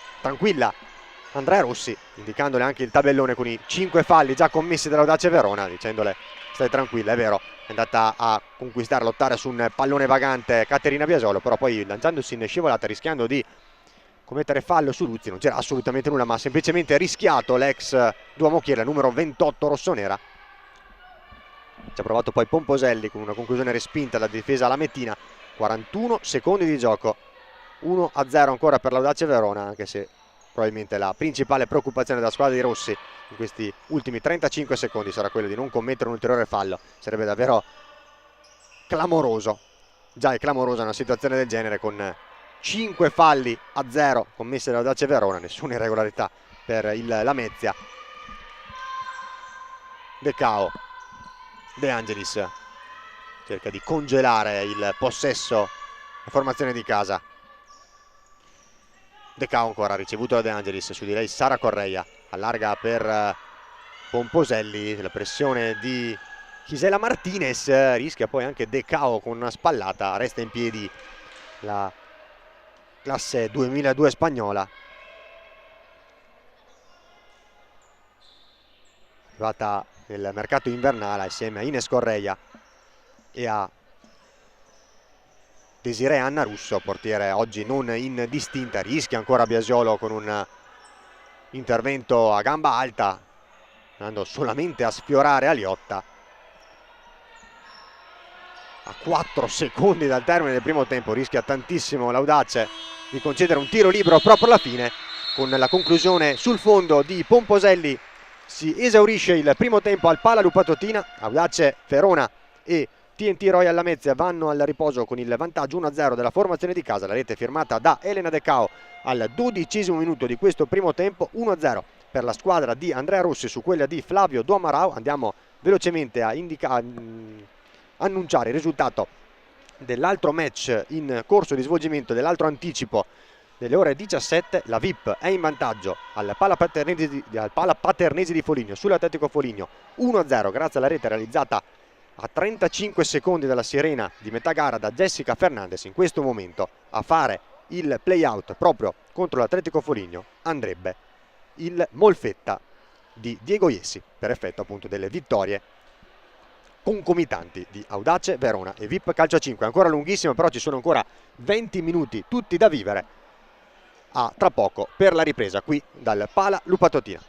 Andrea Rossi, indicandole anche il tabellone con i 5 falli già commessi dall'Audace Verona, dicendole stai tranquilla. È vero, è andata a conquistare, a lottare su un pallone vagante Caterina Biasiolo, però poi lanciandosi in scivolata, rischiando di commettere fallo su Luzzi, non c'era assolutamente nulla, ma semplicemente rischiato l'ex Duomo-Chieri, numero 28 rossonera. Ci ha provato poi Pomposelli con una conclusione respinta dalla difesa lamettina. 41 secondi di gioco, 1-0 ancora per l'Audace Verona, anche se probabilmente la principale preoccupazione della squadra di Rossi in questi ultimi 35 secondi sarà quello di non commettere un ulteriore fallo. Sarebbe davvero clamoroso, già è clamorosa una situazione del genere, con 5 falli a 0 commessi dall'Audace Verona, nessuna irregolarità per il Lamezia. Decao, De Angelis cerca di congelare il possesso, la formazione di casa. Decao ancora ricevuto da De Angelis, su di lei Sara Correia, allarga per Pomposelli, la pressione di Gisela Martinez, rischia poi anche Decao con una spallata, resta in piedi la classe 2002 spagnola, arrivata nel mercato invernale assieme a Ines Correia e a Desiree Anna Russo, portiere oggi non in distinta. Rischia ancora Biasiolo con un intervento a gamba alta, andando solamente a sfiorare Aliotta. A 4 secondi dal termine del primo tempo rischia tantissimo l'Audace di concedere un tiro libero proprio alla fine. Con la conclusione sul fondo di Pomposelli si esaurisce il primo tempo al Pala Lupatotina. Audace Verona e TNT Royal Lamezia vanno al riposo con il vantaggio 1-0 della formazione di casa. La rete firmata da Elena De Cao al 12° minuto di questo primo tempo. 1-0 per la squadra di Andrea Rossi su quella di Flavio Duamarau. Andiamo velocemente a annunciare il risultato dell'altro match in corso di svolgimento, dell'altro anticipo delle ore 17. La VIP è in vantaggio al Pala Paternesi di Foligno sull'Atletico Foligno 1-0 grazie alla rete realizzata a 35 secondi dalla sirena di metà gara da Jessica Fernandez. In questo momento a fare il play out proprio contro l'Atletico Foligno andrebbe il Molfetta di Diego Iessi, per effetto appunto delle vittorie concomitanti di Audace Verona e VIP Calcio 5. Ancora lunghissimo, però ci sono ancora 20 minuti tutti da vivere. A tra poco per la ripresa qui dal Pala Lupatotina.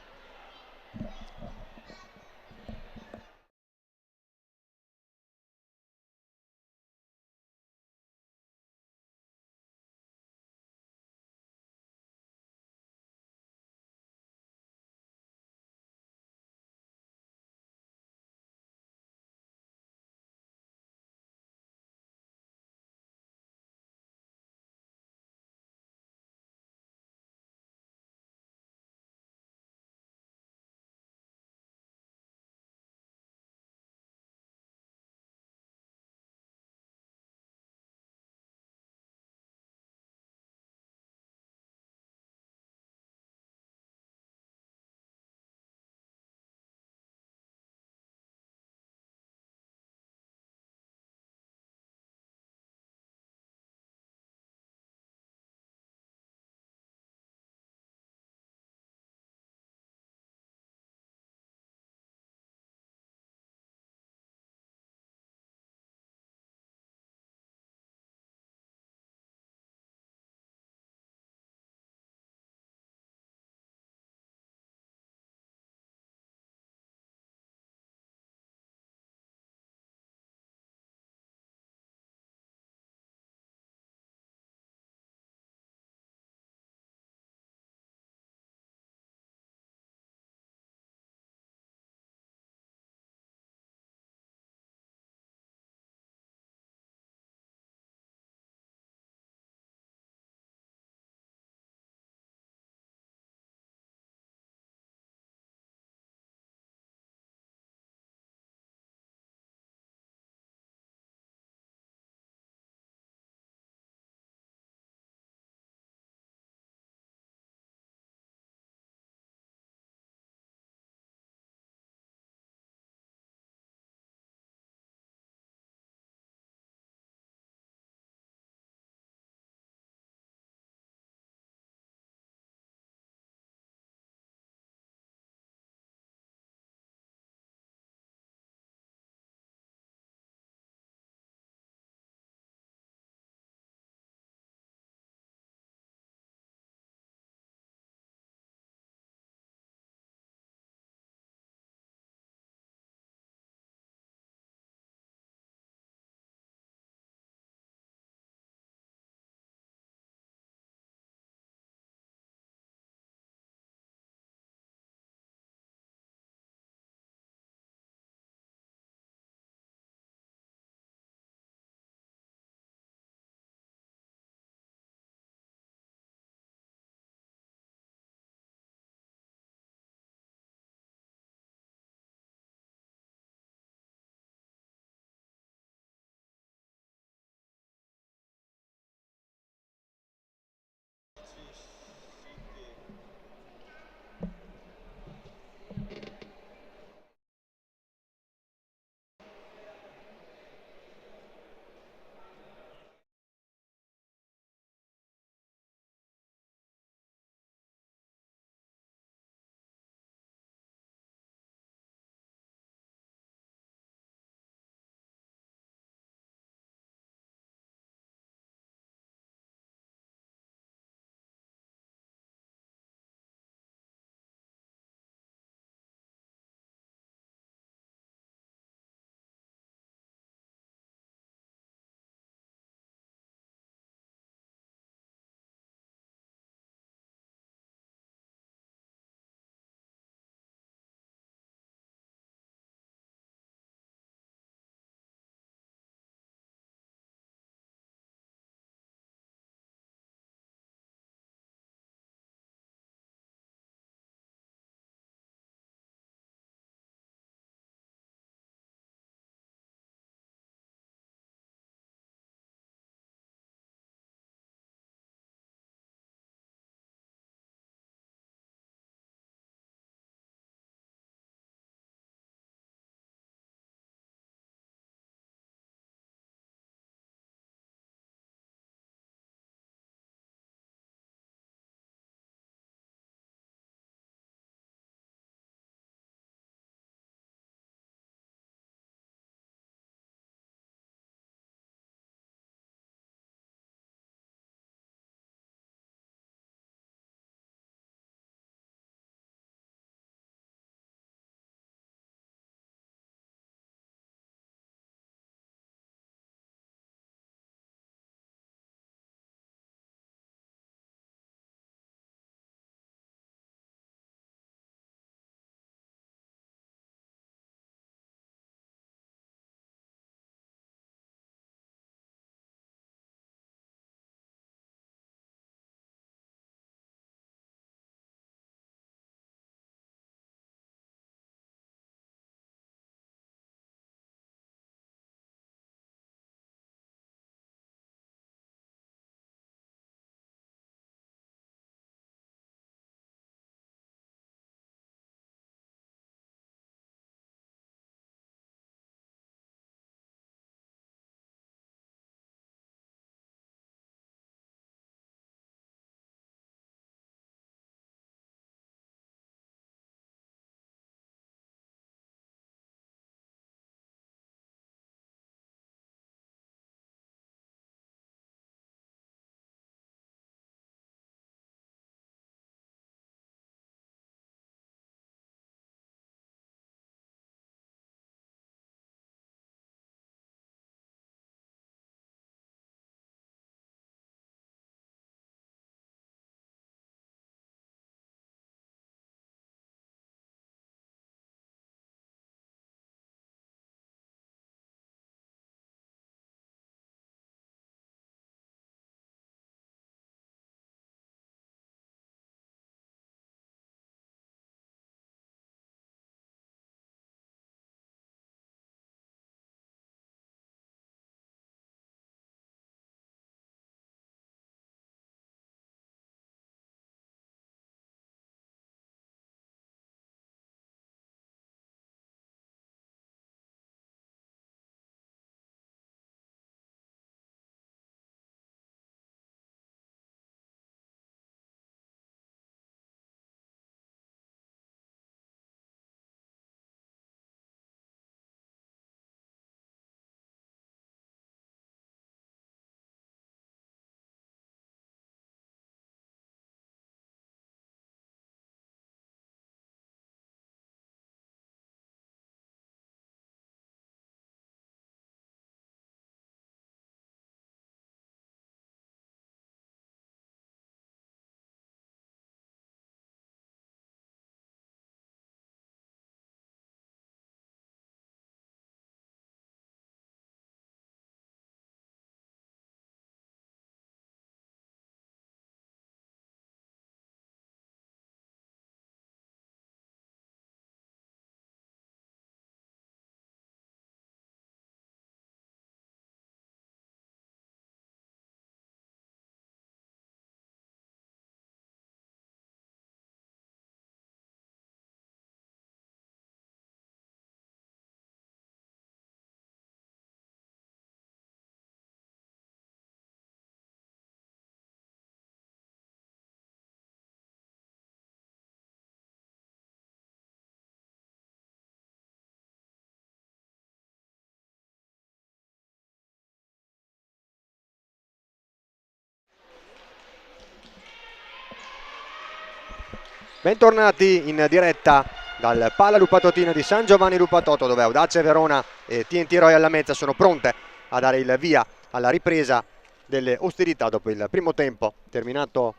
Bentornati in diretta dal Pala Lupatotina di San Giovanni Lupatoto, dove Audace Verona e TNT Royal Lamezia sono pronte a dare il via alla ripresa delle ostilità dopo il primo tempo, terminato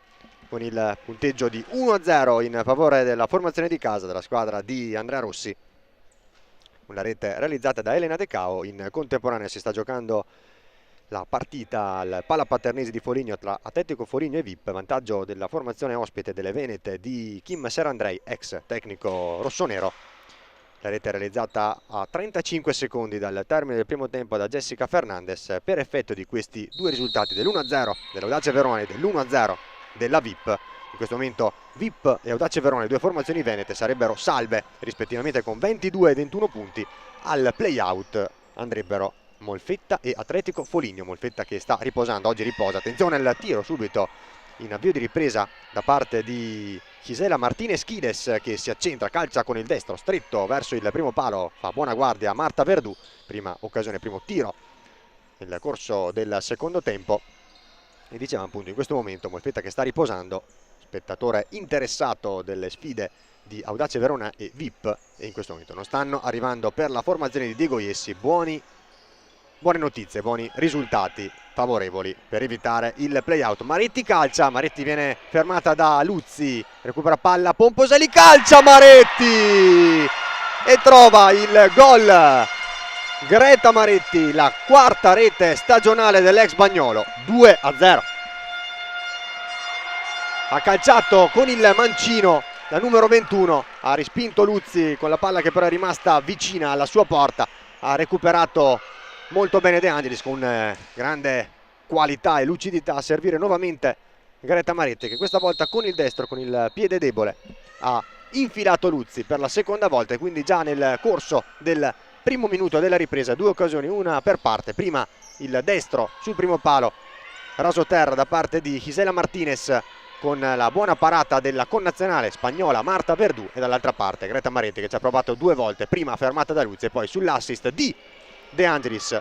con il punteggio di 1-0 in favore della formazione di casa della squadra di Andrea Rossi. Una rete realizzata da Elena De Cao. In contemporanea si sta giocando la partita al Pala Paternesi di Foligno tra Atletico Foligno e VIP, vantaggio della formazione ospite delle Venete di Kim Serandrei, ex tecnico rossonero. La rete realizzata a 35 secondi dal termine del primo tempo da Jessica Fernandez. Per effetto di questi due risultati, dell'1-0 dell'Audace Verona e dell'1-0 della VIP, in questo momento VIP e Audace Verona, le due formazioni venete, sarebbero salve rispettivamente con 22 e 21 punti. Al play-out andrebbero Molfetta e Atletico Foligno. Molfetta che sta riposando, oggi riposa. Attenzione al tiro subito in avvio di ripresa da parte di Gisela Martinez Chides, che si accentra, calcia con il destro stretto verso il primo palo, fa buona guardia a Marta Verdù. Prima occasione, primo tiro nel corso del secondo tempo. E dicevamo appunto in questo momento Molfetta che sta riposando, spettatore interessato delle sfide di Audace Verona e VIP, e in questo momento non stanno arrivando per la formazione di Diego Iessi buone notizie, buoni risultati favorevoli per evitare il play-out. Maretti calcia, Maretti viene fermata da Luzzi, recupera palla, Pomposelli calcia, Maretti! E trova il gol Greta Maretti, la quarta rete stagionale dell'ex Bagnolo, 2-0. Ha calciato con il mancino la numero 21, ha respinto Luzzi con la palla che però è rimasta vicina alla sua porta, ha recuperato molto bene De Angelis con grande qualità e lucidità a servire nuovamente Greta Maretti, che questa volta con il destro, con il piede debole, ha infilato Luzzi per la seconda volta, e quindi già nel corso del primo minuto della ripresa due occasioni, una per parte. Prima il destro sul primo palo, raso terra da parte di Gisela Martinez con la buona parata della connazionale spagnola Marta Verdù, e dall'altra parte Greta Maretti che ci ha provato due volte, prima fermata da Luzzi e poi sull'assist di De Angelis.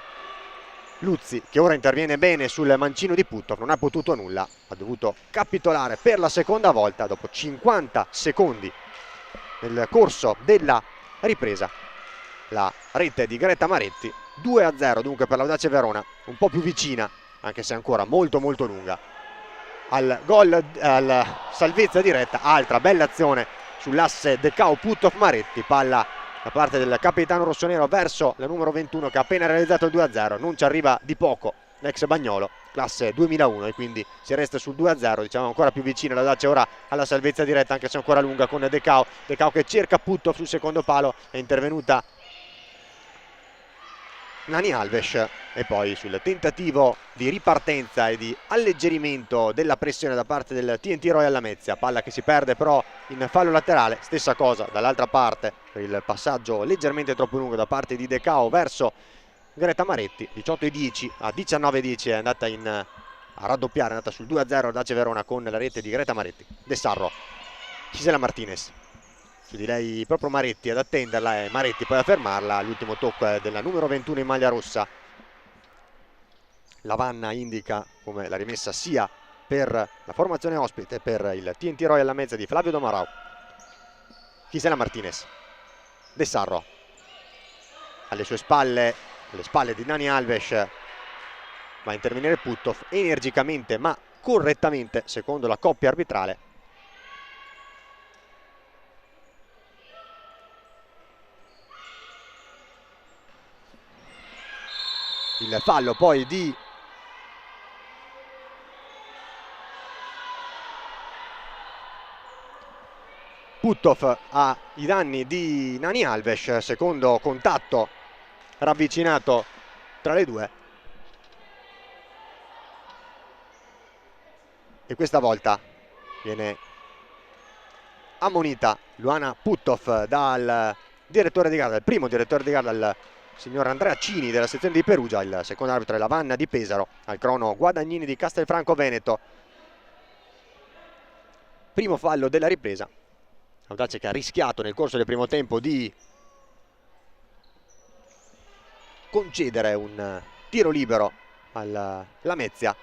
Luzzi che ora interviene bene sul mancino di Puttov, non ha potuto nulla, ha dovuto capitolare per la seconda volta dopo 50 secondi nel corso della ripresa. La rete di Greta Maretti, 2-0 dunque per l'Audace Verona, un po' più vicina, anche se ancora molto lunga, al gol, alla salvezza diretta. Altra bella azione sull'asse De Cao Puttov Maretti, palla da parte del capitano rossonero verso la numero 21 che ha appena realizzato il 2-0. Non ci arriva di poco l'ex Bagnolo, classe 2001, e quindi si resta sul 2-0, diciamo ancora più vicino l'Audace ora alla salvezza diretta, anche se ancora lunga, con De Cao che cerca Puttov sul secondo palo, è intervenuta Nani Alves, e poi sul tentativo di ripartenza e di alleggerimento della pressione da parte del TNT Royal Lamezia, palla che si perde però in fallo laterale. Stessa cosa dall'altra parte per il passaggio leggermente troppo lungo da parte di De Cao verso Greta Maretti. 18-10 a 19-10 è andata a raddoppiare, è andata sul 2-0 Audace Verona con la rete di Greta Maretti. De Sarro, Gisela Martinez, su di lei proprio Maretti ad attenderla, e Maretti poi a fermarla. L'ultimo tocco della numero 21 in maglia rossa. La Vanna indica come la rimessa sia per la formazione ospite per il TNT Royal Lamezia di Flavio Domarau. Gisela Martinez, De Sarro alle sue spalle, alle spalle di Nani Alves, va a intervenire Puttov energicamente ma correttamente secondo la coppia arbitrale. Il fallo poi di Puttov ai danni di Nani Alves, secondo contatto ravvicinato tra le due, e questa volta viene ammonita Luana Puttov dal direttore di gara, dal primo direttore di gara, dal signor Andrea Cini della sezione di Perugia. Il secondo arbitro è la Vanna di Pesaro, al crono Guadagnini di Castelfranco Veneto. Primo fallo della ripresa. Audace che ha rischiato nel corso del primo tempo di concedere un tiro libero alla Lamezia,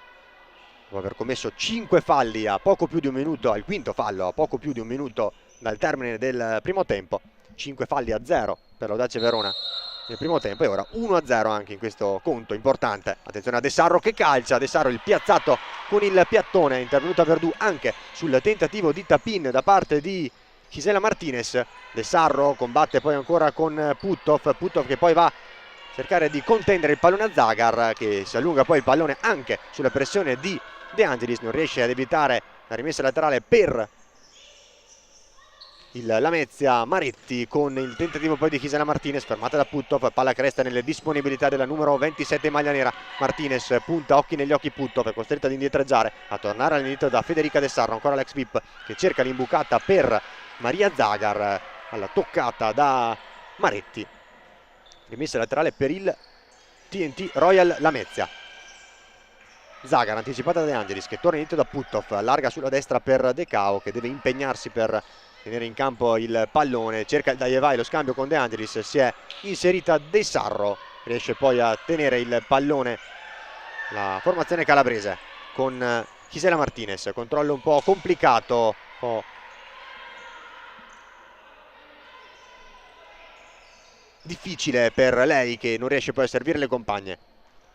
dopo aver commesso 5 falli a poco più di un minuto, al quinto fallo a poco più di un minuto dal termine del primo tempo. 5 falli a 0 per l'Audace Verona nel primo tempo e ora 1-0 anche in questo conto importante. Attenzione a De Sarro che calcia, De Sarro il piazzato con il piattone, è intervenuta Verdù anche sul tentativo di tap-in da parte di Gisela Martinez. De Sarro combatte poi ancora con Puttov che poi va a cercare di contendere il pallone a Zagar, che si allunga poi il pallone anche sulla pressione di De Angelis, non riesce ad evitare la rimessa laterale per il Lamezia. Maretti con il tentativo poi di Gisela Martinez, fermata da Puttov, palla che resta nelle disponibilità della numero 27 in maglia nera. Martinez punta occhi negli occhi Puttov, è costretta ad indietreggiare, a tornare all'inizio da Federica De Sarro, ancora l'ex VIP che cerca l'imbucata per Maria Zagar, alla toccata da Maretti. Rimessa laterale per il TNT Royal Lamezia. Zagar anticipata da De Angelis che torna inizio da Puttov, allarga sulla destra per De Cao che deve impegnarsi per tenere in campo il pallone, cerca il Daievai, lo scambio con De Angelis, si è inserita De Sarro, riesce poi a tenere il pallone la formazione calabrese con Gisela Martinez, controllo un po' complicato, un po' difficile per lei che non riesce poi a servire le compagne.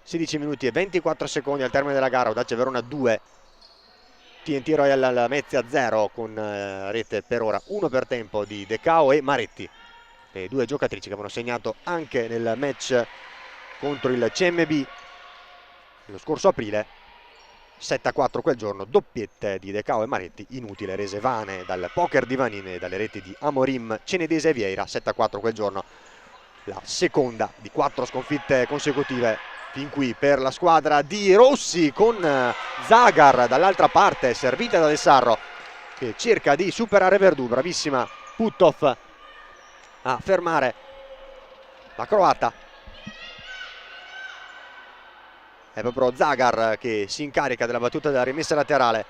16 minuti e 24 secondi al termine della gara, Audace Verona 2 TNT Royal Lamezia 0 con rete per ora 1 per tempo di De Cao e Maretti, le due giocatrici che avevano segnato anche nel match contro il CMB lo scorso aprile. 7-4 quel giorno, doppiette di De Cao e Maretti, inutile, rese vane dal poker di Vanini e dalle reti di Amorim, Cenedese e Vieira. 7-4 quel giorno, la seconda di 4 sconfitte consecutive fin qui per la squadra di Rossi, con Zagar dall'altra parte, servita da De Sarro che cerca di superare Verdù. Bravissima Puttov a fermare la croata. È proprio Zagar che si incarica della battuta della rimessa laterale,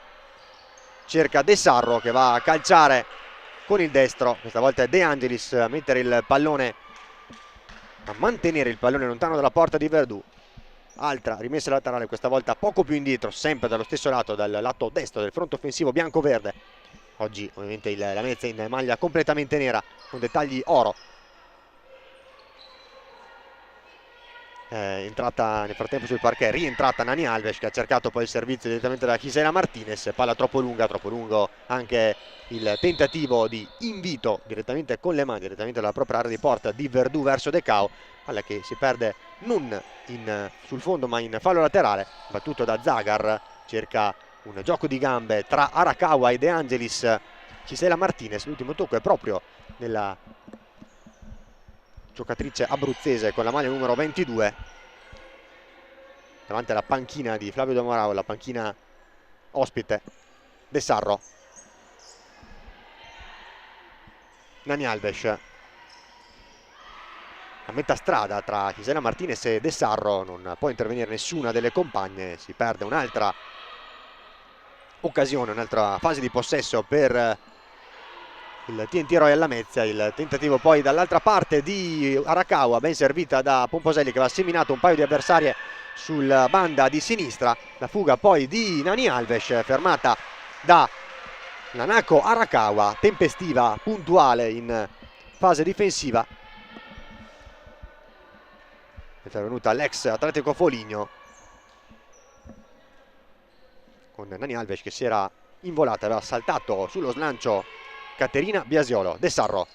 cerca De Sarro che va a calciare con il destro, questa volta è De Angelis a mettere il pallone, a mantenere il pallone lontano dalla porta di Verdù. Altra rimessa laterale, questa volta poco più indietro, sempre dallo stesso lato, dal lato destro del fronte offensivo bianco-verde. Oggi ovviamente la Lamezia in maglia completamente nera con dettagli oro. Entrata nel frattempo sul parquet, rientrata Nani Alves che ha cercato poi il servizio direttamente da Gisela Martinez, palla troppo lungo anche il tentativo di invito direttamente con le mani, direttamente dalla propria area di porta di Verdù verso De Cao, palla che si perde non sul fondo ma in fallo laterale, battuto da Zagar, cerca un gioco di gambe tra Arakawa e De Angelis. Gisela Martinez, l'ultimo tocco è proprio nella giocatrice abruzzese con la maglia numero 22 davanti alla panchina di Flavio Domorao, la panchina ospite. De Sarro, Nani Alves a metà strada tra Gisela Martinez e De Sarro, non può intervenire nessuna delle compagne, si perde un'altra occasione, un'altra fase di possesso per il TNT Royal Lamezia. Il tentativo poi dall'altra parte di Arakawa, ben servita da Pomposelli che aveva seminato un paio di avversarie sulla banda di sinistra. La fuga poi di Nani Alves, fermata da Nanako Arakawa, tempestiva, puntuale in fase difensiva. È intervenuta l'ex Atletico Foligno con Nani Alves che si era involata, aveva saltato sullo slancio Caterina Biasiolo. De Sarro,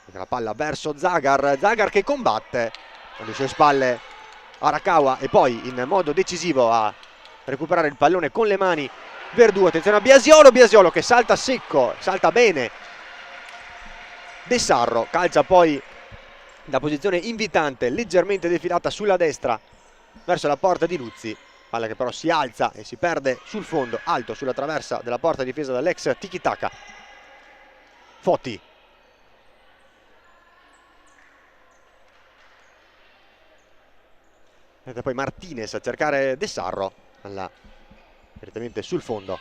la palla verso Zagar, Zagar che combatte alle sue spalle Arakawa e poi in modo decisivo a recuperare il pallone con le mani Verdù. Attenzione a Biasiolo, Biasiolo che salta secco, salta bene. De Sarro calcia poi da posizione invitante, leggermente defilata sulla destra verso la porta di Luzzi, palla che però si alza e si perde sul fondo, alto sulla traversa della porta difesa dall'ex Tiki Taka. Foti, ed è poi Martinez a cercare De Sarro direttamente sul fondo,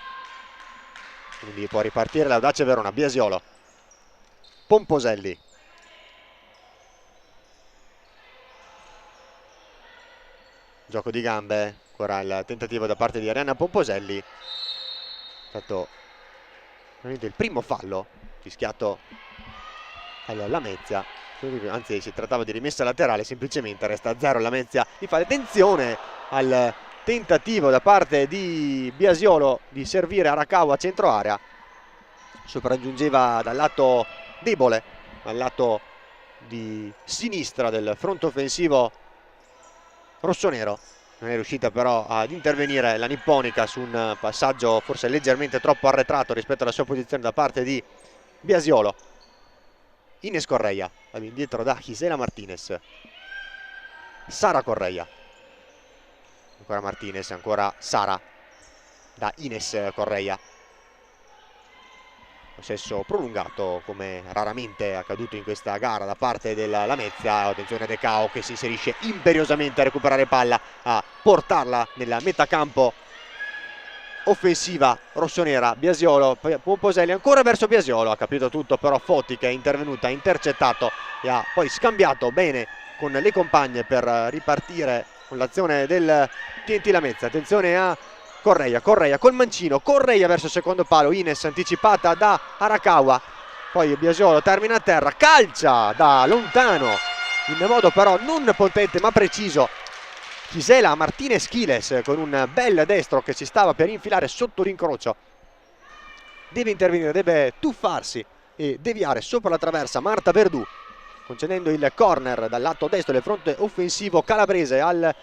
quindi può ripartire l'Audace Verona. Biasiolo, Pomposelli, gioco di gambe, ancora il tentativo da parte di Arianna Pomposelli, è stato il primo fallo fischiato alla Lamezia, anzi si trattava di rimessa laterale, semplicemente resta a 0 Lamezia di fare. Attenzione al tentativo da parte di Biasiolo di servire Arakawa a centro area, sopraggiungeva dal lato debole, dal lato di sinistra del fronte offensivo rossonero. Non è riuscita però ad intervenire la nipponica su un passaggio forse leggermente troppo arretrato rispetto alla sua posizione da parte di Biasiolo. Ines Correia, indietro da Gisela Martinez. Sara Correia. Ancora Martinez, ancora Sara da Ines Correia. Possesso prolungato come raramente è accaduto in questa gara da parte della Lamezia. Attenzione a De Cao che si inserisce imperiosamente a recuperare palla, a portarla nella metacampo offensiva rossonera. Biasiolo, Pomposelli ancora verso Biasiolo, ha capito tutto però Foti che è intervenuta, ha intercettato e ha poi scambiato bene con le compagne per ripartire con l'azione del TNT Lamezia. Attenzione a Correia col mancino, Correia verso il secondo palo, Ines anticipata da Arakawa, poi Biasiolo termina a terra, calcia da lontano in modo però non potente ma preciso Gisela Martinez Quiles con un bel destro che si stava per infilare sotto l'incrocio. Deve intervenire, deve tuffarsi e deviare sopra la traversa Marta Verdù, concedendo il corner dal lato destro del fronte offensivo calabrese al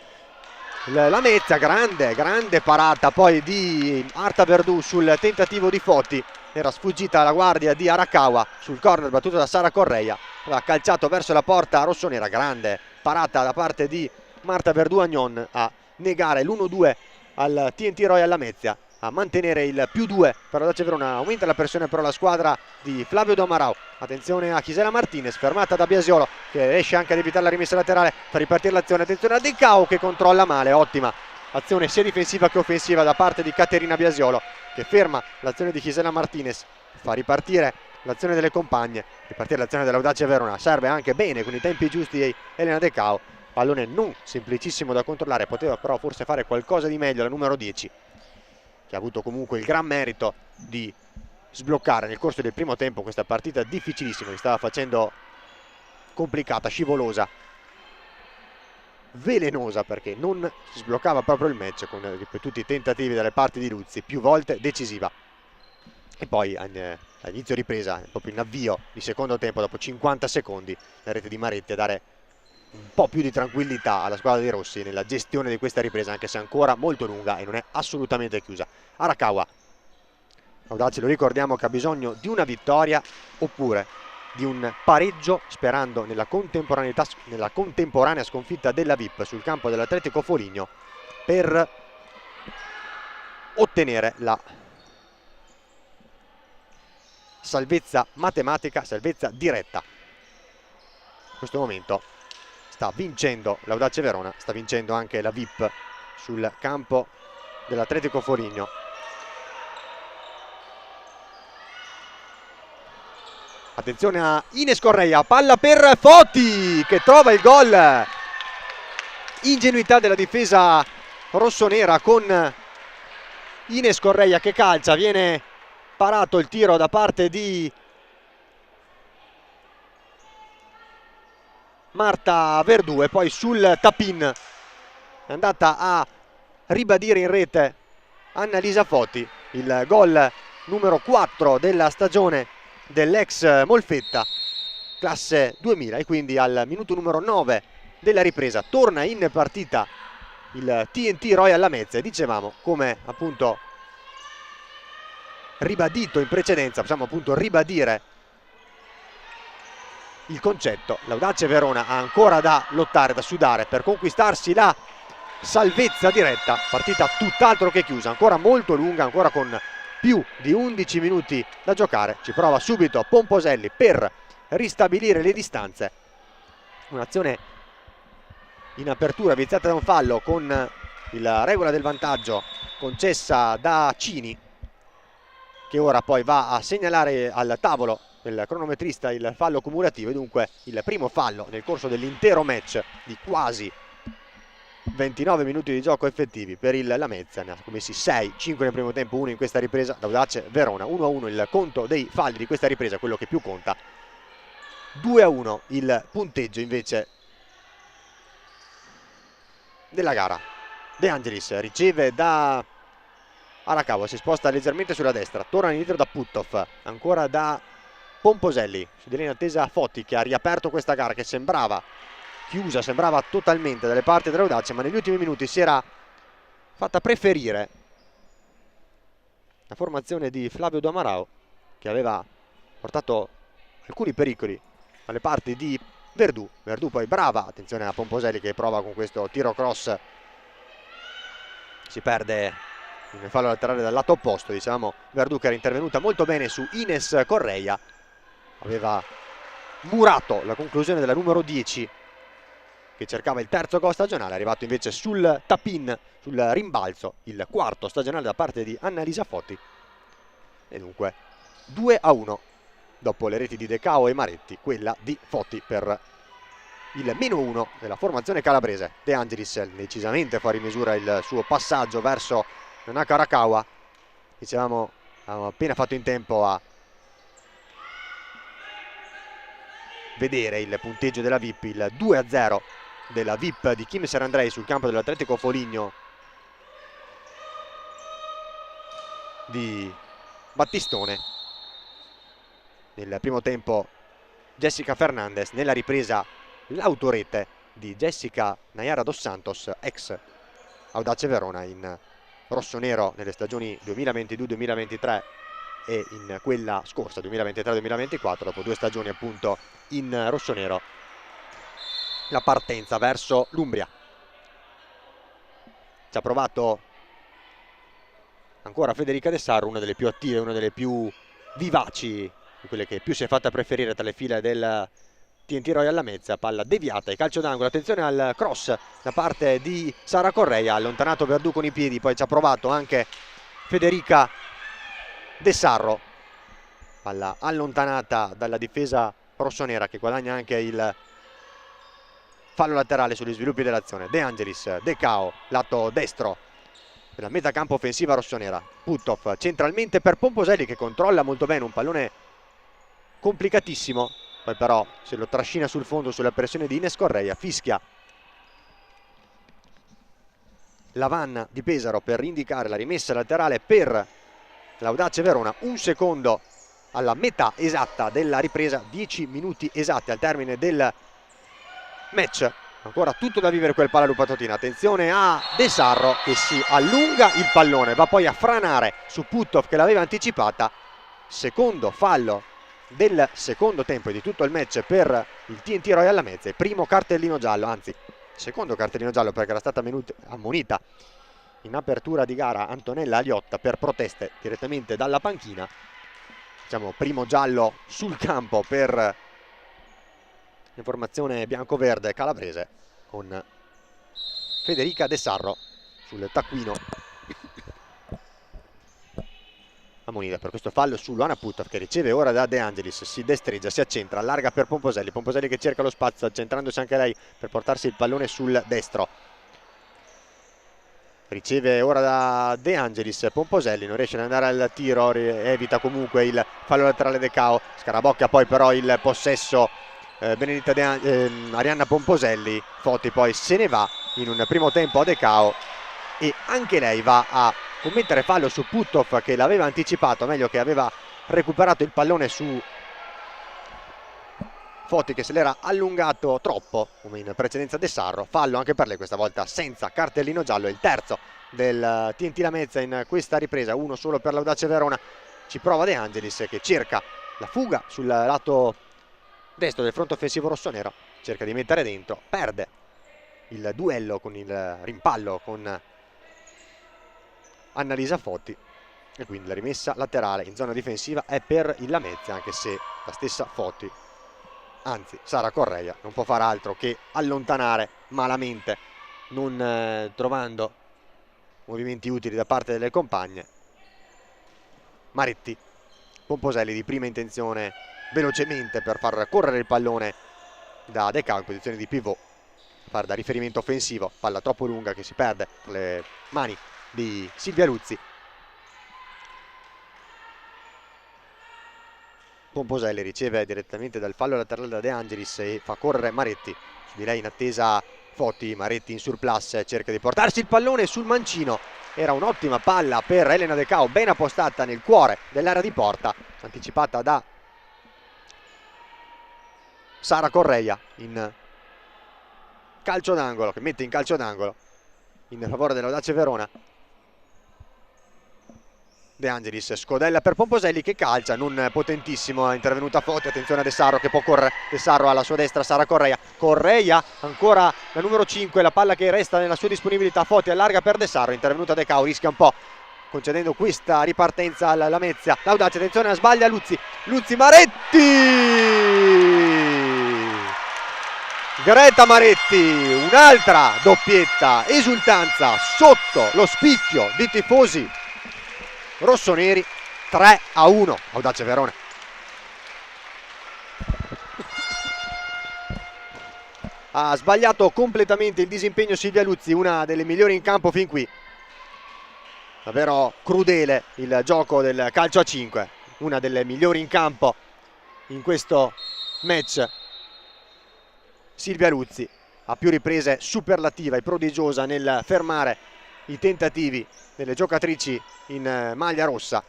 Lamezia. Grande parata poi di Marta Verdù sul tentativo di Foti, era sfuggita la guardia di Arakawa sul corner battuto da Sara Correia, aveva calciato verso la porta rossonera. Grande parata da parte di Marta Verdù Agnon a negare l'1-2 al TNT Royal Lamezia, a mantenere il +2 per l'Audace Verona. Aumenta la pressione però la squadra di Flavio Domarau. Attenzione a Gisela Martinez, fermata da Biasiolo che riesce anche ad evitare la rimessa laterale, fa ripartire l'azione. Attenzione a De Cao che controlla male, ottima azione sia difensiva che offensiva da parte di Caterina Biasiolo che ferma l'azione di Gisela Martinez, fa ripartire l'azione delle compagne, ripartire l'azione dell'Audace Verona. Serve anche bene con i tempi giusti Elena De Cao, pallone non semplicissimo da controllare, poteva però forse fare qualcosa di meglio la numero 10, che ha avuto comunque il gran merito di sbloccare nel corso del primo tempo questa partita difficilissima, che stava facendo complicata, scivolosa, velenosa, perché non si sbloccava proprio il match con ripetuti tentativi dalle parti di Luzzi, più volte decisiva. E poi all'inizio ripresa, proprio in avvio di secondo tempo, dopo 50 secondi, la rete di Maretti a dare un po' più di tranquillità alla squadra dei Rossi nella gestione di questa ripresa, anche se ancora molto lunga e non è assolutamente chiusa. Arakawa, Audace lo ricordiamo che ha bisogno di una vittoria oppure di un pareggio, sperando nella contemporanea sconfitta della VIP sul campo dell'Atletico Foligno per ottenere la salvezza matematica, salvezza diretta. In questo momento sta vincendo l'Audace Verona, sta vincendo anche la VIP sul campo dell'Atletico Foligno. Attenzione a Ines Correia, palla per Foti che trova il gol. Ingenuità della difesa rossonera con Ines Correia che calcia, viene parato il tiro da parte di Marta Verdù e poi sul tap-in è andata a ribadire in rete Annalisa Foti il gol numero 4 della stagione dell'ex Molfetta classe 2000, e quindi al minuto numero 9 della ripresa torna in partita il TNT Royal Lamezia. E dicevamo, come appunto ribadito in precedenza, possiamo appunto ribadire il concetto: l'Audace Verona ha ancora da lottare, da sudare per conquistarsi la salvezza diretta. Partita tutt'altro che chiusa, ancora molto lunga, ancora con più di 11 minuti da giocare. Ci prova subito Pomposelli per ristabilire le distanze. Un'azione in apertura viziata da un fallo con la regola del vantaggio concessa da Cini, che ora poi va a segnalare al tavolo del cronometrista il fallo cumulativo, e dunque il primo fallo nel corso dell'intero match di quasi 29 minuti di gioco effettivi per il Lamezia, ne ha commessi 6, 5 nel primo tempo, 1 in questa ripresa. L'Audace Verona 1-1 il conto dei falli di questa ripresa, quello che più conta. 2-1 il punteggio invece della gara. De Angelis riceve da Arakawa, si sposta leggermente sulla destra, torna all'indietro da Puttov, ancora da Pomposelli, si deve in attesa Foti che ha riaperto questa gara che sembrava chiusa, sembrava totalmente dalle parti dell'Audace, ma negli ultimi minuti si era fatta preferire la formazione di Flavio Damarao, che aveva portato alcuni pericoli alle parti di Verdù. Verdù poi brava, attenzione a Pomposelli che prova con questo tiro cross, si perde in fallo laterale dal lato opposto. Diciamo Verdù che era intervenuta molto bene su Ines Correia, aveva murato la conclusione della numero 10 che cercava il terzo gol stagionale, è arrivato invece sul tap-in, sul rimbalzo, il quarto stagionale da parte di Annalisa Foti. E dunque 2-1 dopo le reti di De Cao e Maretti, quella di Foti per il -1 della formazione calabrese. De Angelis decisamente fuori misura il suo passaggio verso Nanaka Arakawa. Dicevamo, abbiamo appena fatto in tempo a vedere il punteggio della VIP, il 2-0 della VIP di Kim Serandrei sul campo dell'Atletico Foligno di Battistone. Nel primo tempo Jessica Fernandez, nella ripresa l'autorete di Jessica Nayara dos Santos, ex Audace Verona in rossonero nelle stagioni 2022-2023 e in quella scorsa 2023-2024, dopo 2 stagioni appunto in rossonero, la partenza verso l'Umbria. Ci ha provato ancora Federica De Sarro, una delle più attive, una delle più vivaci, quelle che più si è fatta preferire tra le file del TNT Royal Lamezia. Palla deviata e calcio d'angolo, attenzione al cross da parte di Sara Correia, allontanato Verdù con i piedi, poi ci ha provato anche Federica De Sarro, palla allontanata dalla difesa rossonera che guadagna anche il fallo laterale sugli sviluppi dell'azione. De Angelis, De Cao, lato destro della metacampo offensiva rossonera. Puttov centralmente per Pomposelli che controlla molto bene un pallone complicatissimo, poi però se lo trascina sul fondo sulla pressione di Ines Correia. Fischia la Vanna di Pesaro per indicare la rimessa laterale per l'Audace Verona. Un secondo alla metà esatta della ripresa, 10 minuti esatti al termine del match. Ancora tutto da vivere quel palla Lupatotina. Attenzione a De Sarro che si allunga il pallone, va poi a franare su Puttov che l'aveva anticipata. Secondo fallo del secondo tempo e di tutto il match per il TNT Royal Lamezia. Primo cartellino giallo, anzi secondo cartellino giallo, perché era stata ammonita in apertura di gara Antonella Aliotta per proteste direttamente dalla panchina. Diciamo primo giallo sul campo per l'informazione bianco-verde calabrese, con Federica De Sarro sul taccuino ammonita per questo fallo su Luana Puttov, che riceve ora da De Angelis, si destreggia, si accentra, allarga per Pomposelli. Pomposelli che cerca lo spazio, accentrandosi anche lei per portarsi il pallone sul destro. Riceve ora da De Angelis, Pomposelli non riesce ad andare al tiro, evita comunque il fallo laterale De Cao. Scarabocchia poi però il possesso Benedetta Arianna Pomposelli. Foti poi se ne va in un primo tempo a De Cao e anche lei va a commettere fallo su Puttov che l'aveva anticipato, meglio che aveva recuperato il pallone su Foti che se l'era allungato troppo come in precedenza De Sarro. Fallo anche per lei, questa volta senza cartellino giallo, il terzo del TNT Lamezia in questa ripresa, uno solo per l'Audace Verona. Ci prova De Angelis che cerca la fuga sul lato destro del fronte offensivo rossonero, cerca di mettere dentro, perde il duello con il rimpallo con Annalisa Foti e quindi la rimessa laterale in zona difensiva è per il Lamezia, anche se la stessa Foti, anzi Sara Correia, non può fare altro che allontanare malamente, non trovando movimenti utili da parte delle compagne. Maretti, Pomposelli di prima intenzione velocemente per far correre il pallone da De Cao in posizione di pivot. fare da riferimento offensivo. Palla troppo lunga che si perde tra le mani di Silvia Luzzi. Pomposelli riceve direttamente dal fallo laterale da De Angelis e fa correre Maretti. Su di lei in attesa Foti. Maretti in surplus cerca di portarsi il pallone sul mancino. Era un'ottima palla per Elena De Cao, ben appostata nel cuore dell'area di porta, anticipata da Sara Correia in calcio d'angolo, che mette in calcio d'angolo in favore dell'Audace Verona. De Angelis scodella per Pomposelli che calcia, non potentissimo, è intervenuta Foti, attenzione a De Sarro che può correre, De Sarro alla sua destra, Sara Correia, Correia ancora la numero 5, la palla che resta nella sua disponibilità, Foti allarga per De Sarro, intervenuta De Cao, rischia un po' concedendo questa ripartenza alla Lamezia, l'Audace, attenzione a sbaglia Luzzi, Maretti! Greta Maretti, un'altra doppietta, esultanza sotto lo spicchio di tifosi rossoneri. 3-1 Audace Verona. Ha sbagliato completamente il disimpegno Silvia Luzzi, una delle migliori in campo fin qui. Davvero crudele il gioco del calcio a 5, una delle migliori in campo in questo match. Silvia Luzzi a più riprese superlativa e prodigiosa nel fermare i tentativi delle giocatrici in maglia rossa,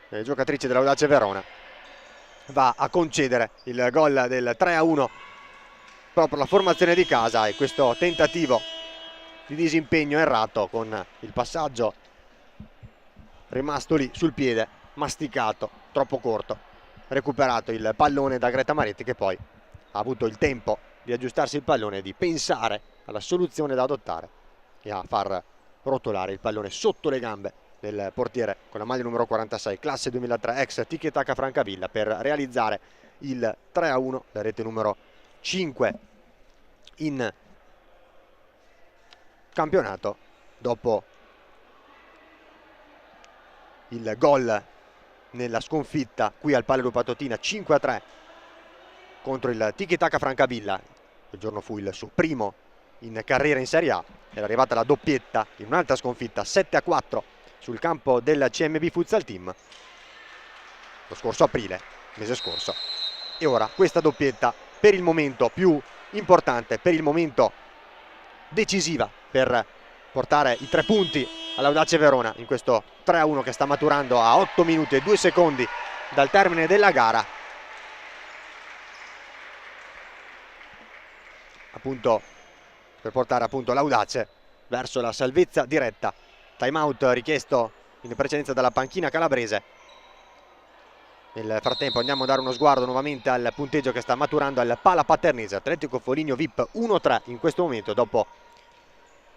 delle giocatrici dell'Audace Verona. Va a concedere il gol del 3-1 proprio la formazione di casa, e questo tentativo di disimpegno errato con il passaggio rimasto lì sul piede, masticato, troppo corto, recuperato il pallone da Greta Maretti, che poi ha avuto il tempo di aggiustarsi il pallone e di pensare alla soluzione da adottare e a far rotolare il pallone sotto le gambe del portiere con la maglia numero 46, classe 2003, ex Tiki Taka Francavilla, per realizzare il 3-1, la rete numero 5 in campionato dopo il gol nella sconfitta qui al Palio Patotina 5-3 contro il Tiki Taka Francavilla. Quel giorno fu il suo primo in carriera in Serie A, era arrivata la doppietta in un'altra sconfitta 7-4 sul campo del CMB Futsal Team lo scorso aprile, mese scorso, e ora questa doppietta per il momento più importante, per il momento decisiva per portare i 3 punti all'Audace Verona in questo 3-1 che sta maturando a 8 minuti e 2 secondi dal termine della gara, appunto per portare appunto l'Audace verso la salvezza diretta. Time out richiesto in precedenza dalla panchina calabrese. Nel frattempo andiamo a dare uno sguardo nuovamente al punteggio che sta maturando al Pala Paternese. Atletico Foligno VIP 1-3 in questo momento, dopo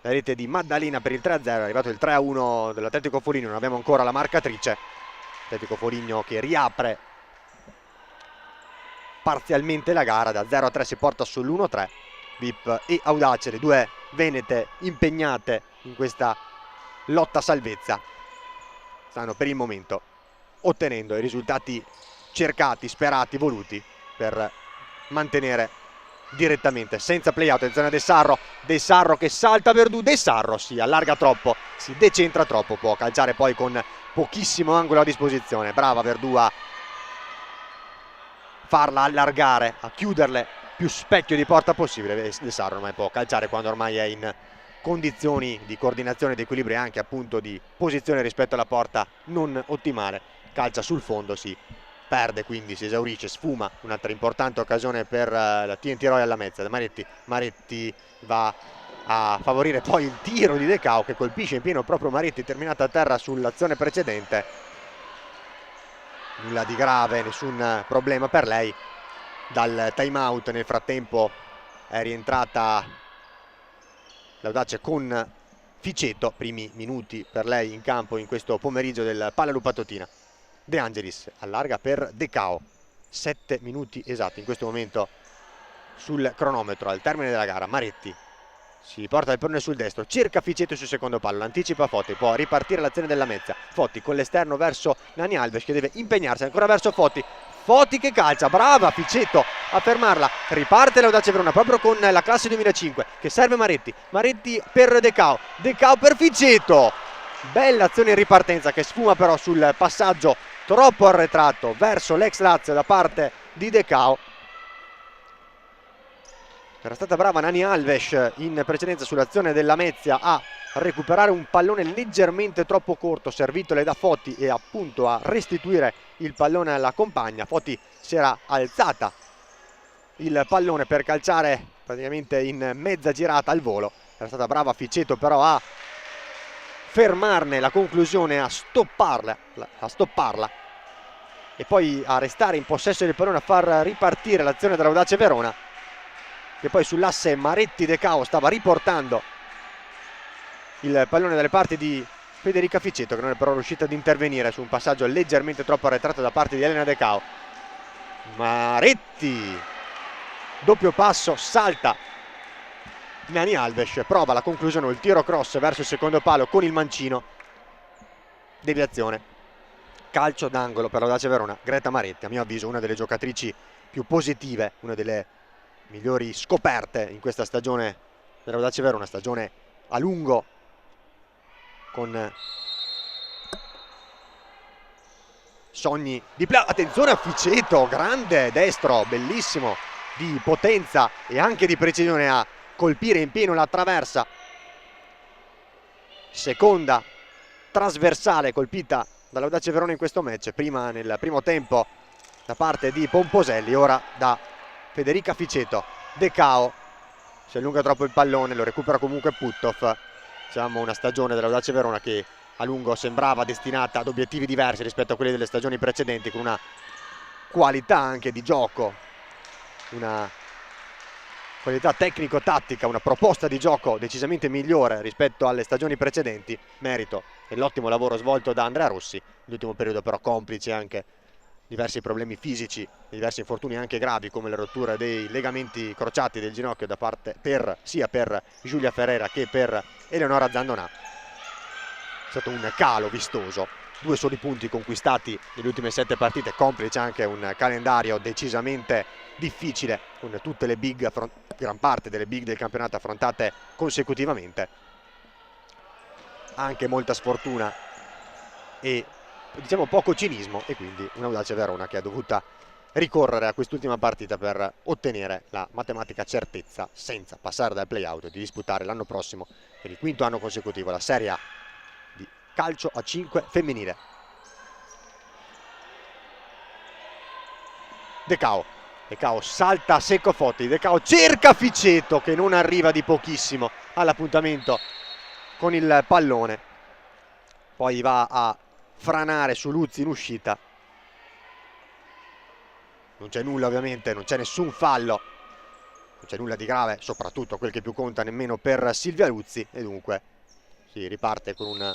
la rete di Maddalena per il 3-0, è arrivato il 3-1 dell'Atletico Foligno, non abbiamo ancora la marcatrice. Atletico Foligno che riapre parzialmente la gara, da 0-3 si porta sull'1-3. VIP e Audace, le due venete impegnate in questa lotta salvezza, stanno per il momento ottenendo i risultati cercati, sperati, voluti per mantenere direttamente senza play-out. Attenzione a De Sarro che salta Verdù, De Sarro si allarga troppo, si decentra troppo, può calciare poi con pochissimo angolo a disposizione. Brava Verdù a farla allargare, a chiuderle più specchio di porta possibile. De Sarro ormai può calciare quando ormai è in condizioni di coordinazione, di equilibrio e anche appunto di posizione rispetto alla porta non ottimale. Calcia sul fondo, si perde, quindi si esaurisce, sfuma un'altra importante occasione per la TNT Royal Lamezia. Maretti va a favorire poi il tiro di De Cao che colpisce in pieno proprio Maretti, terminata a terra sull'azione precedente. Nulla di grave, nessun problema per lei. Dal time out nel frattempo è rientrata l'Audace con Ficeto, primi minuti per lei in campo in questo pomeriggio del Palio Patotina. De Angelis allarga per De Cao, 7 minuti esatti in questo momento sul cronometro al termine della gara. Maretti si porta il pallone sul destro, cerca Ficeto sul secondo palo, anticipa Foti, può ripartire l'azione della Lamezia. Foti con l'esterno verso Nani Alves che deve impegnarsi ancora verso Foti. Foti che calcia, brava Ficetto a fermarla, riparte l'Audace Verona proprio con la classe 2005 che serve Maretti, Maretti per De Cao, De Cao per Ficetto, bella azione in ripartenza che sfuma però sul passaggio troppo arretrato verso l'ex Lazio da parte di De Cao. Era stata brava Nani Alves in precedenza sull'azione della Lamezia a recuperare un pallone leggermente troppo corto servitole da Foti e appunto a restituire il pallone alla compagna. Foti si era alzata il pallone per calciare praticamente in mezza girata al volo. Era stata brava Ficetto però a fermarne la conclusione, a stopparla e poi a restare in possesso del pallone, a far ripartire l'azione dell'Audace Verona, che poi sull'asse Maretti-De Cao stava riportando il pallone dalle parti di Federica Ficetto, che non è però riuscita ad intervenire su un passaggio leggermente troppo arretrato da parte di Elena De Cao. Maretti, doppio passo, salta Nani Alves, prova la conclusione, il tiro cross verso il secondo palo con il mancino, deviazione, calcio d'angolo per l'Audace Verona. Greta Maretti, a mio avviso una delle giocatrici più positive, una delle migliori scoperte in questa stagione dell'Audace Verona, stagione a lungo con sogni di attenzione a Ficetto, grande destro, bellissimo, di potenza e anche di precisione a colpire in pieno la traversa. Seconda trasversale colpita dall'Audace Verona in questo match, prima nel primo tempo da parte di Pomposelli, ora da Federica Ficetto. De Cao si allunga troppo il pallone, lo recupera comunque Puttoff. Diciamo una stagione dell'Audace Verona che a lungo sembrava destinata ad obiettivi diversi rispetto a quelli delle stagioni precedenti, con una qualità anche di gioco, una qualità tecnico-tattica, una proposta di gioco decisamente migliore rispetto alle stagioni precedenti, merito dell'ottimo lavoro svolto da Andrea Rossi. L'ultimo periodo però complice anche diversi problemi fisici, diversi infortuni anche gravi come la rottura dei legamenti crociati del ginocchio da parte sia per Giulia Ferreira che per Eleonora Zandonà. È stato un calo vistoso, 2 soli punti conquistati nelle ultime 7 partite, complice anche un calendario decisamente difficile con tutte le big, gran parte delle big del campionato affrontate consecutivamente, anche molta sfortuna e diciamo poco cinismo, e quindi un'Audace Verona che ha dovuto ricorrere a quest'ultima partita per ottenere la matematica certezza, senza passare dal play-out, di disputare l'anno prossimo per il 5º anno consecutivo la Serie A di calcio a 5 femminile. De Cao salta a secco Foti, De Cao cerca Ficetto che non arriva di pochissimo all'appuntamento con il pallone, poi va a franare su Luzzi in uscita. Non c'è nulla ovviamente, non c'è nessun fallo, non c'è nulla di grave, soprattutto quel che più conta nemmeno per Silvia Luzzi, e dunque si riparte con un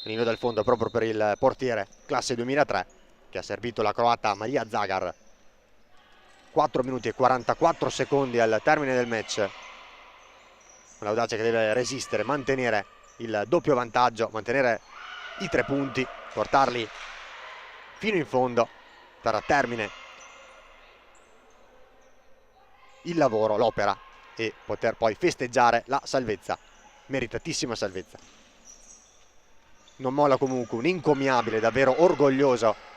rinvio dal fondo proprio per il portiere classe 2003 che ha servito la croata Maria Zagar. 4 minuti e 44 secondi al termine del match, l'Audace che deve resistere, mantenere il doppio vantaggio, mantenere i 3 punti, portarli fino in fondo per termine il lavoro, l'opera, e poter poi festeggiare la salvezza, meritatissima salvezza. Non molla comunque un incommiabile, davvero orgoglioso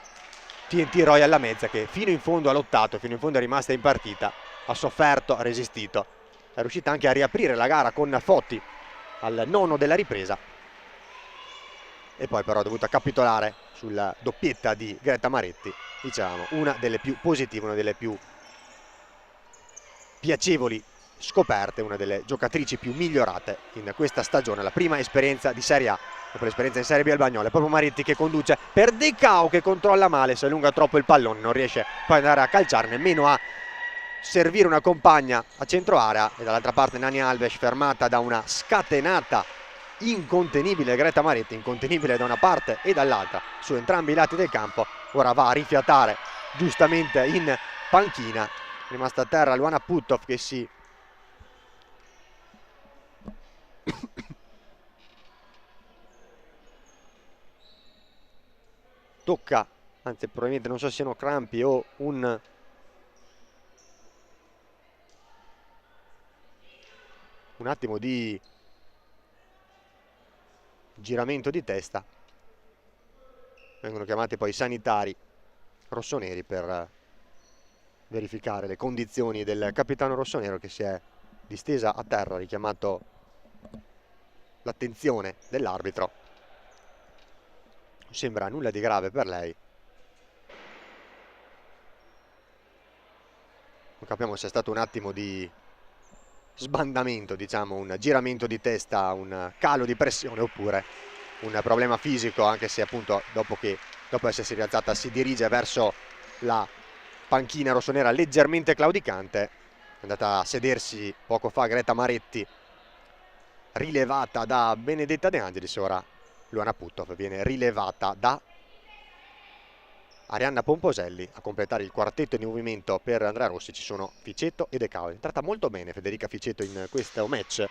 TNT Royal Lamezia, che fino in fondo ha lottato, fino in fondo è rimasta in partita, ha sofferto, ha resistito, è riuscita anche a riaprire la gara con Foti al 9° della ripresa, e poi però ha dovuto capitolare sulla doppietta di Greta Maretti, diciamo una delle più positive, una delle più piacevoli scoperte, una delle giocatrici più migliorate in questa stagione, la prima esperienza di Serie A dopo l'esperienza in Serie B al Bagnolo. È proprio Maretti che conduce per De Cao, che controlla male, si allunga troppo il pallone, non riesce poi ad andare a calciare, nemmeno a servire una compagna a centro area, e dall'altra parte Nani Alves fermata da una scatenata incontenibile Greta Maretti, incontenibile da una parte e dall'altra su entrambi i lati del campo. Ora va a rifiatare giustamente in panchina, rimasta a terra Luana Puttoff che si tocca anzi probabilmente non so se siano crampi o un attimo di giramento di testa. Vengono chiamati poi i sanitari rossoneri per verificare le condizioni del capitano rossonero, che si è distesa a terra, ha richiamato l'attenzione dell'arbitro. Non sembra nulla di grave per lei. Non capiamo se è stato un attimo di sbandamento, diciamo, un giramento di testa, un calo di pressione, oppure un problema fisico, anche se appunto dopo essersi rialzata si dirige verso la panchina rossonera leggermente claudicante. È andata a sedersi poco fa Greta Maretti, rilevata da Benedetta De Angelis. Ora Luana Puthoff viene rilevata da Arianna Pomposelli. A completare il quartetto di movimento per Andrea Rossi ci sono Ficetto e De Cao. È entrata molto bene Federica Ficetto in questo match,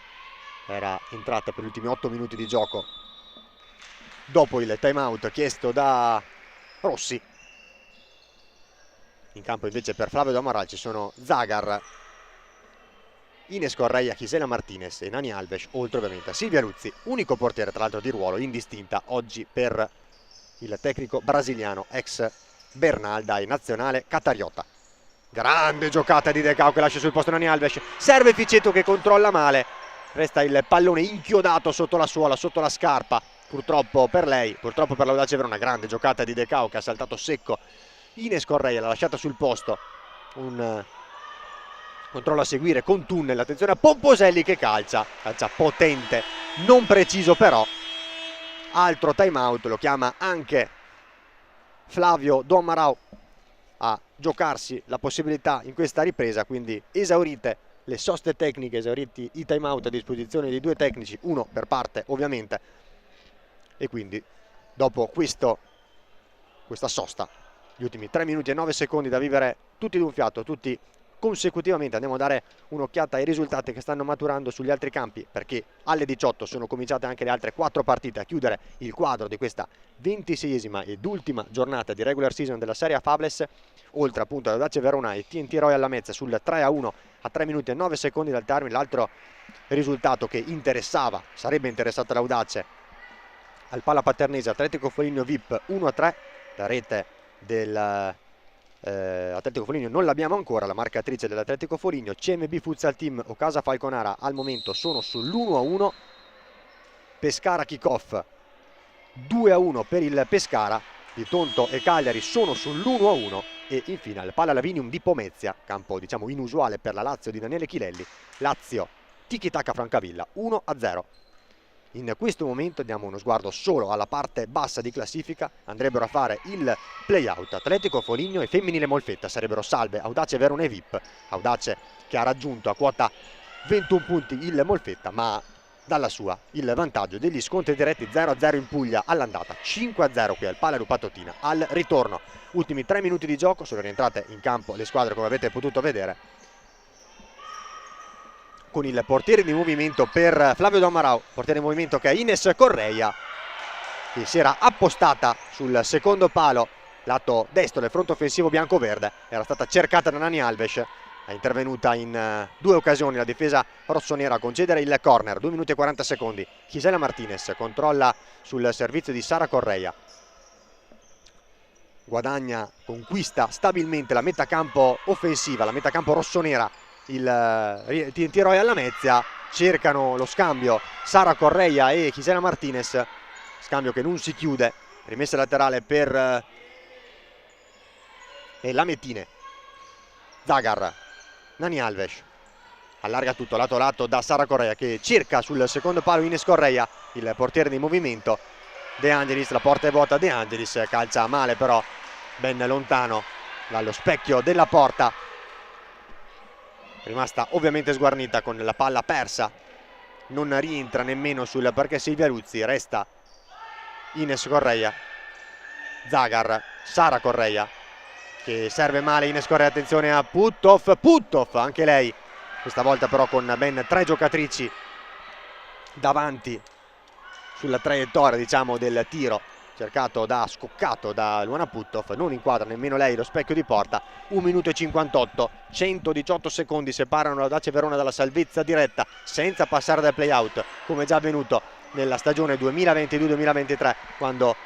era entrata per gli ultimi 8 minuti di gioco dopo il time out chiesto da Rossi. In campo invece per Flavio Damaral ci sono Zagar, Ines Correia, Gisela Martinez e Nani Alves, oltre ovviamente a Silvia Luzzi, unico portiere tra l'altro di ruolo indistinta oggi per il tecnico brasiliano ex Bernalda e nazionale Catariota. Grande giocata di De Cao che lascia sul posto Nani Alves, serve Ficetto che controlla male, resta il pallone inchiodato sotto la suola, sotto la scarpa, purtroppo per lei, purtroppo per l'Audace Verona. Grande giocata di De Cao che ha saltato secco Ines Correia, l'ha lasciata sul posto, un controllo a seguire con tunnel, attenzione a Pomposelli che calcia potente, non preciso però. Altro time out, lo chiama anche Flavio Domarau a giocarsi la possibilità in questa ripresa, quindi esaurite le soste tecniche, esauriti i time out a disposizione dei due tecnici, uno per parte ovviamente, e quindi dopo questa sosta, gli ultimi 3 minuti e 9 secondi da vivere tutti d'un fiato, tutti consecutivamente, andiamo a dare un'occhiata ai risultati che stanno maturando sugli altri campi, perché alle 18 sono cominciate anche le altre 4 partite a chiudere il quadro di questa 26esima ed ultima giornata di regular season della Serie A Fables. Oltre appunto ad Audace Verona e TNT Royal Lamezia sul 3-1 a 3 minuti e 9 secondi dal termine. L'altro risultato che sarebbe interessato l'Audace al Palla Paternese Atletico Foligno VIP 1-3, la rete del Atletico Foligno non l'abbiamo ancora, la marcatrice dell'Atletico Foligno. CMB Futsal Team Ocasa Falconara al momento sono sull'1-1, Pescara Kickoff 2-1 per il Pescara, di Tonto e Cagliari sono sull'1-1 e infine al Palla Lavinium di Pomezia, campo diciamo inusuale per la Lazio di Daniele Chilelli, Lazio Tiki Taka Francavilla 1-0. In questo momento diamo uno sguardo solo alla parte bassa di classifica, andrebbero a fare il play-out Atletico Foligno e Femminile Molfetta, sarebbero salve Audace Verona e VIP. Audace che ha raggiunto a quota 21 punti il Molfetta, ma dalla sua il vantaggio degli scontri diretti, 0-0 in Puglia all'andata, 5-0 qui al Palla Lupatotina al ritorno. Ultimi 3 minuti di gioco, sono rientrate in campo le squadre come avete potuto vedere, con il portiere di movimento per Flavio Domarau, portiere di movimento che è Ines Correia, che si era appostata sul secondo palo, lato destro del fronte offensivo bianco-verde, era stata cercata da Nani Alves, è intervenuta in 2 occasioni la difesa rossonera a concedere il corner, 2 minuti e 40 secondi. Gisela Martinez controlla sul servizio di Sara Correia, conquista stabilmente la metà campo offensiva, la metà campo rossonera. Il TNT Royal Lamezia cercano lo scambio Sara Correia e Gisela Martinez, scambio che non si chiude, rimessa laterale per Lamettine. Zagar, Nani Alves allarga tutto lato lato da Sara Correia che cerca sul secondo palo Ines Correia, il portiere di movimento De Angelis, la porta è vuota, De Angelis calcia male però ben lontano dallo specchio della porta, rimasta ovviamente sguarnita con la palla persa, non rientra nemmeno sul parquet Silvia Luzzi, resta Ines Correia. Zagar, Sara Correia che serve male, Ines Correia, attenzione a Puthoff, anche lei questa volta però con ben 3 giocatrici davanti sulla traiettoria diciamo del tiro scoccato da Luana Puttoff, non inquadra nemmeno lei lo specchio di porta. 1 minuto e 58, 118 secondi separano l'Audace Verona dalla salvezza diretta senza passare dal play-out, come già avvenuto nella stagione 2022-2023, quando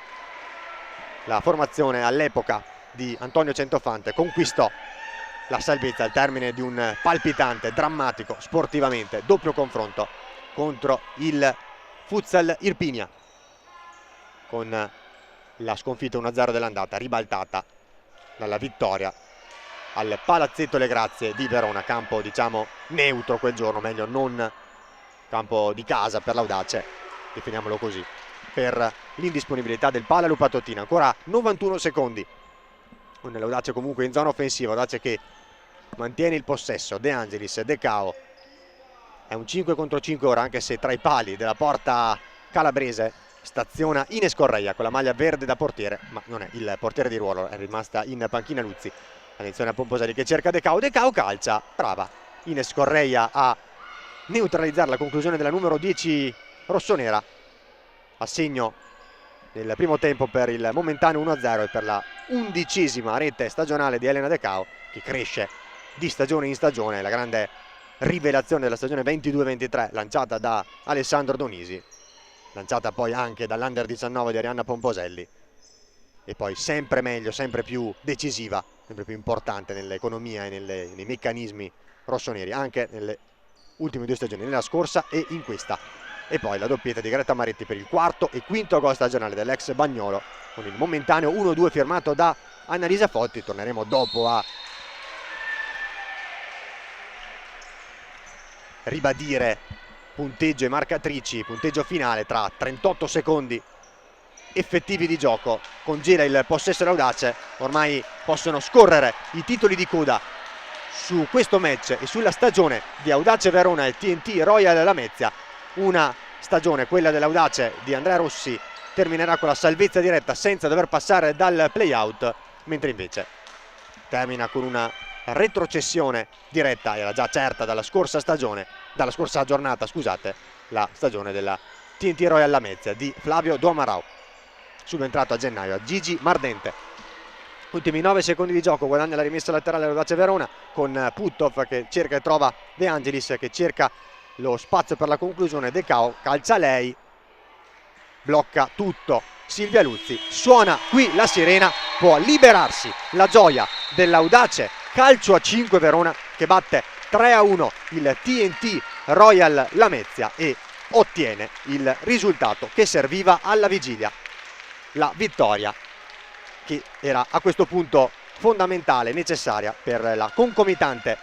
la formazione all'epoca di Antonio Centofante conquistò la salvezza al termine di un palpitante, drammatico, sportivamente doppio confronto contro il Futsal Irpinia, con la sconfitta 1-0 dell'andata ribaltata dalla vittoria al Palazzetto Le Grazie di Verona, campo diciamo neutro quel giorno, meglio non campo di casa per l'Audace, definiamolo così, per l'indisponibilità del Pala Lupatotina. Ancora 91 secondi con l'Audace comunque in zona offensiva, Audace che mantiene il possesso. De Angelis, De Cao, è un 5 contro 5 ora, anche se tra i pali della porta calabrese staziona Ines Correia con la maglia verde da portiere, ma non è il portiere di ruolo, è rimasta in panchina Luzzi. Attenzione a Pomposelli che cerca De Cao, De Cao calcia, brava Ines Correia a neutralizzare la conclusione della numero 10 rossonera, a segno nel primo tempo per il momentaneo 1-0 e per la 11ª rete stagionale di Elena De Cao, che cresce di stagione in stagione, la grande rivelazione della stagione 22-23 lanciata da Alessandro Donisi, lanciata poi anche dall'Under 19 di Arianna Pomposelli, e poi sempre meglio, sempre più decisiva, sempre più importante nell'economia e nei meccanismi rossoneri, anche nelle ultime 2 stagioni, nella scorsa e in questa. E poi la doppietta di Greta Maretti per il 4° e 5° gol stagionale dell'ex Bagnolo, con il momentaneo 1-2 firmato da Annalisa Fotti. Torneremo dopo a ribadire punteggio e marcatrici, punteggio finale tra 38 secondi effettivi di gioco. Congela il possesso dell'Audace, ormai possono scorrere i titoli di coda su questo match e sulla stagione di Audace Verona e TNT Royal Lamezia. Una stagione, quella dell'Audace di Andrea Rossi, terminerà con la salvezza diretta senza dover passare dal play-out, mentre invece termina con una retrocessione diretta, era già certa dalla scorsa giornata, scusate, la stagione della TNT Royal Lamezia di Flavio Domarau, subentrato a gennaio a Gigi Mardente. Ultimi 9 secondi di gioco, guadagna la rimessa laterale dell'Audace Verona con Puttoff che cerca e trova De Angelis, che cerca lo spazio per la conclusione. De Cao calcia lei, blocca tutto Silvia Luzzi, suona qui la sirena, può liberarsi la gioia dell'Audace Calcio a 5 Verona, che batte 3-1 il TNT Royal Lamezia e ottiene il risultato che serviva alla vigilia, la vittoria che era a questo punto fondamentale, necessaria per la concomitante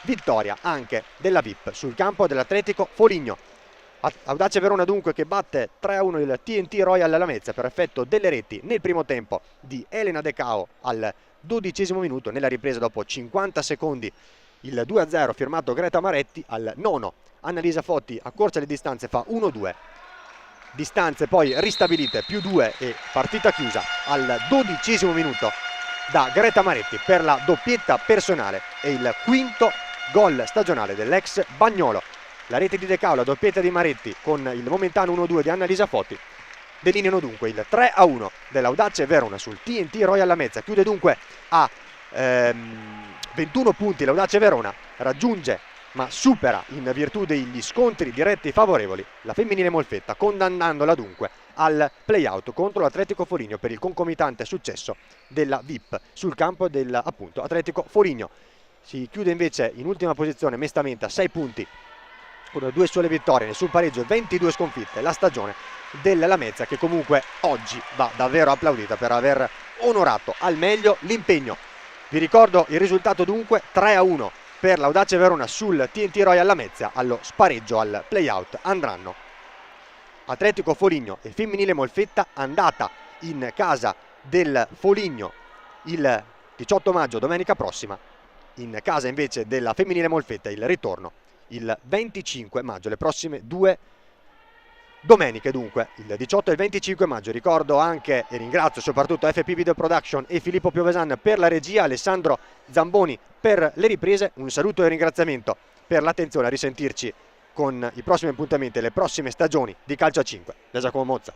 vittoria anche della VIP sul campo dell'Atletico Foligno. Audace Verona dunque che batte 3-1 il TNT Royal Lamezia per effetto delle reti nel primo tempo di Elena De Cao al 12° minuto, nella ripresa dopo 50 secondi il 2-0 firmato Greta Maretti, al 9° Annalisa Fotti accorcia le distanze, fa 1-2, distanze poi ristabilite, +2 e partita chiusa al 12° minuto da Greta Maretti per la doppietta personale e il 5° gol stagionale dell'ex Bagnolo. La rete di De Cao, la doppietta di Maretti con il momentaneo 1-2 di Annalisa Fotti delineano dunque il 3-1 dell'Audace Verona sul TNT Royal Lamezia. Chiude dunque a 21 punti l'Audace Verona, raggiunge ma supera in virtù degli scontri diretti favorevoli la femminile Molfetta, condannandola dunque al play-out contro l'Atletico Foligno per il concomitante successo della VIP sul campo del appunto Atletico Foligno. Si chiude invece in ultima posizione mestamente a 6 punti con 2 sole vittorie, nessun pareggio e 22 sconfitte la stagione della Lamezia, che comunque oggi va davvero applaudita per aver onorato al meglio l'impegno. Vi ricordo il risultato dunque: 3-1 per l'Audace Verona sul TNT Royal Lamezia. Allo spareggio al play-out andranno Atletico Foligno e femminile Molfetta, andata in casa del Foligno il 18 maggio, domenica prossima, in casa invece della femminile Molfetta il ritorno il 25 maggio, le prossime 2 domeniche dunque, il 18 e il 25 maggio. Ricordo anche e ringrazio soprattutto FP Video Production e Filippo Piovesan per la regia, Alessandro Zamboni per le riprese. Un saluto e ringraziamento per l'attenzione, a risentirci con i prossimi appuntamenti e le prossime stagioni di Calcio a 5 da Giacomo Mozza.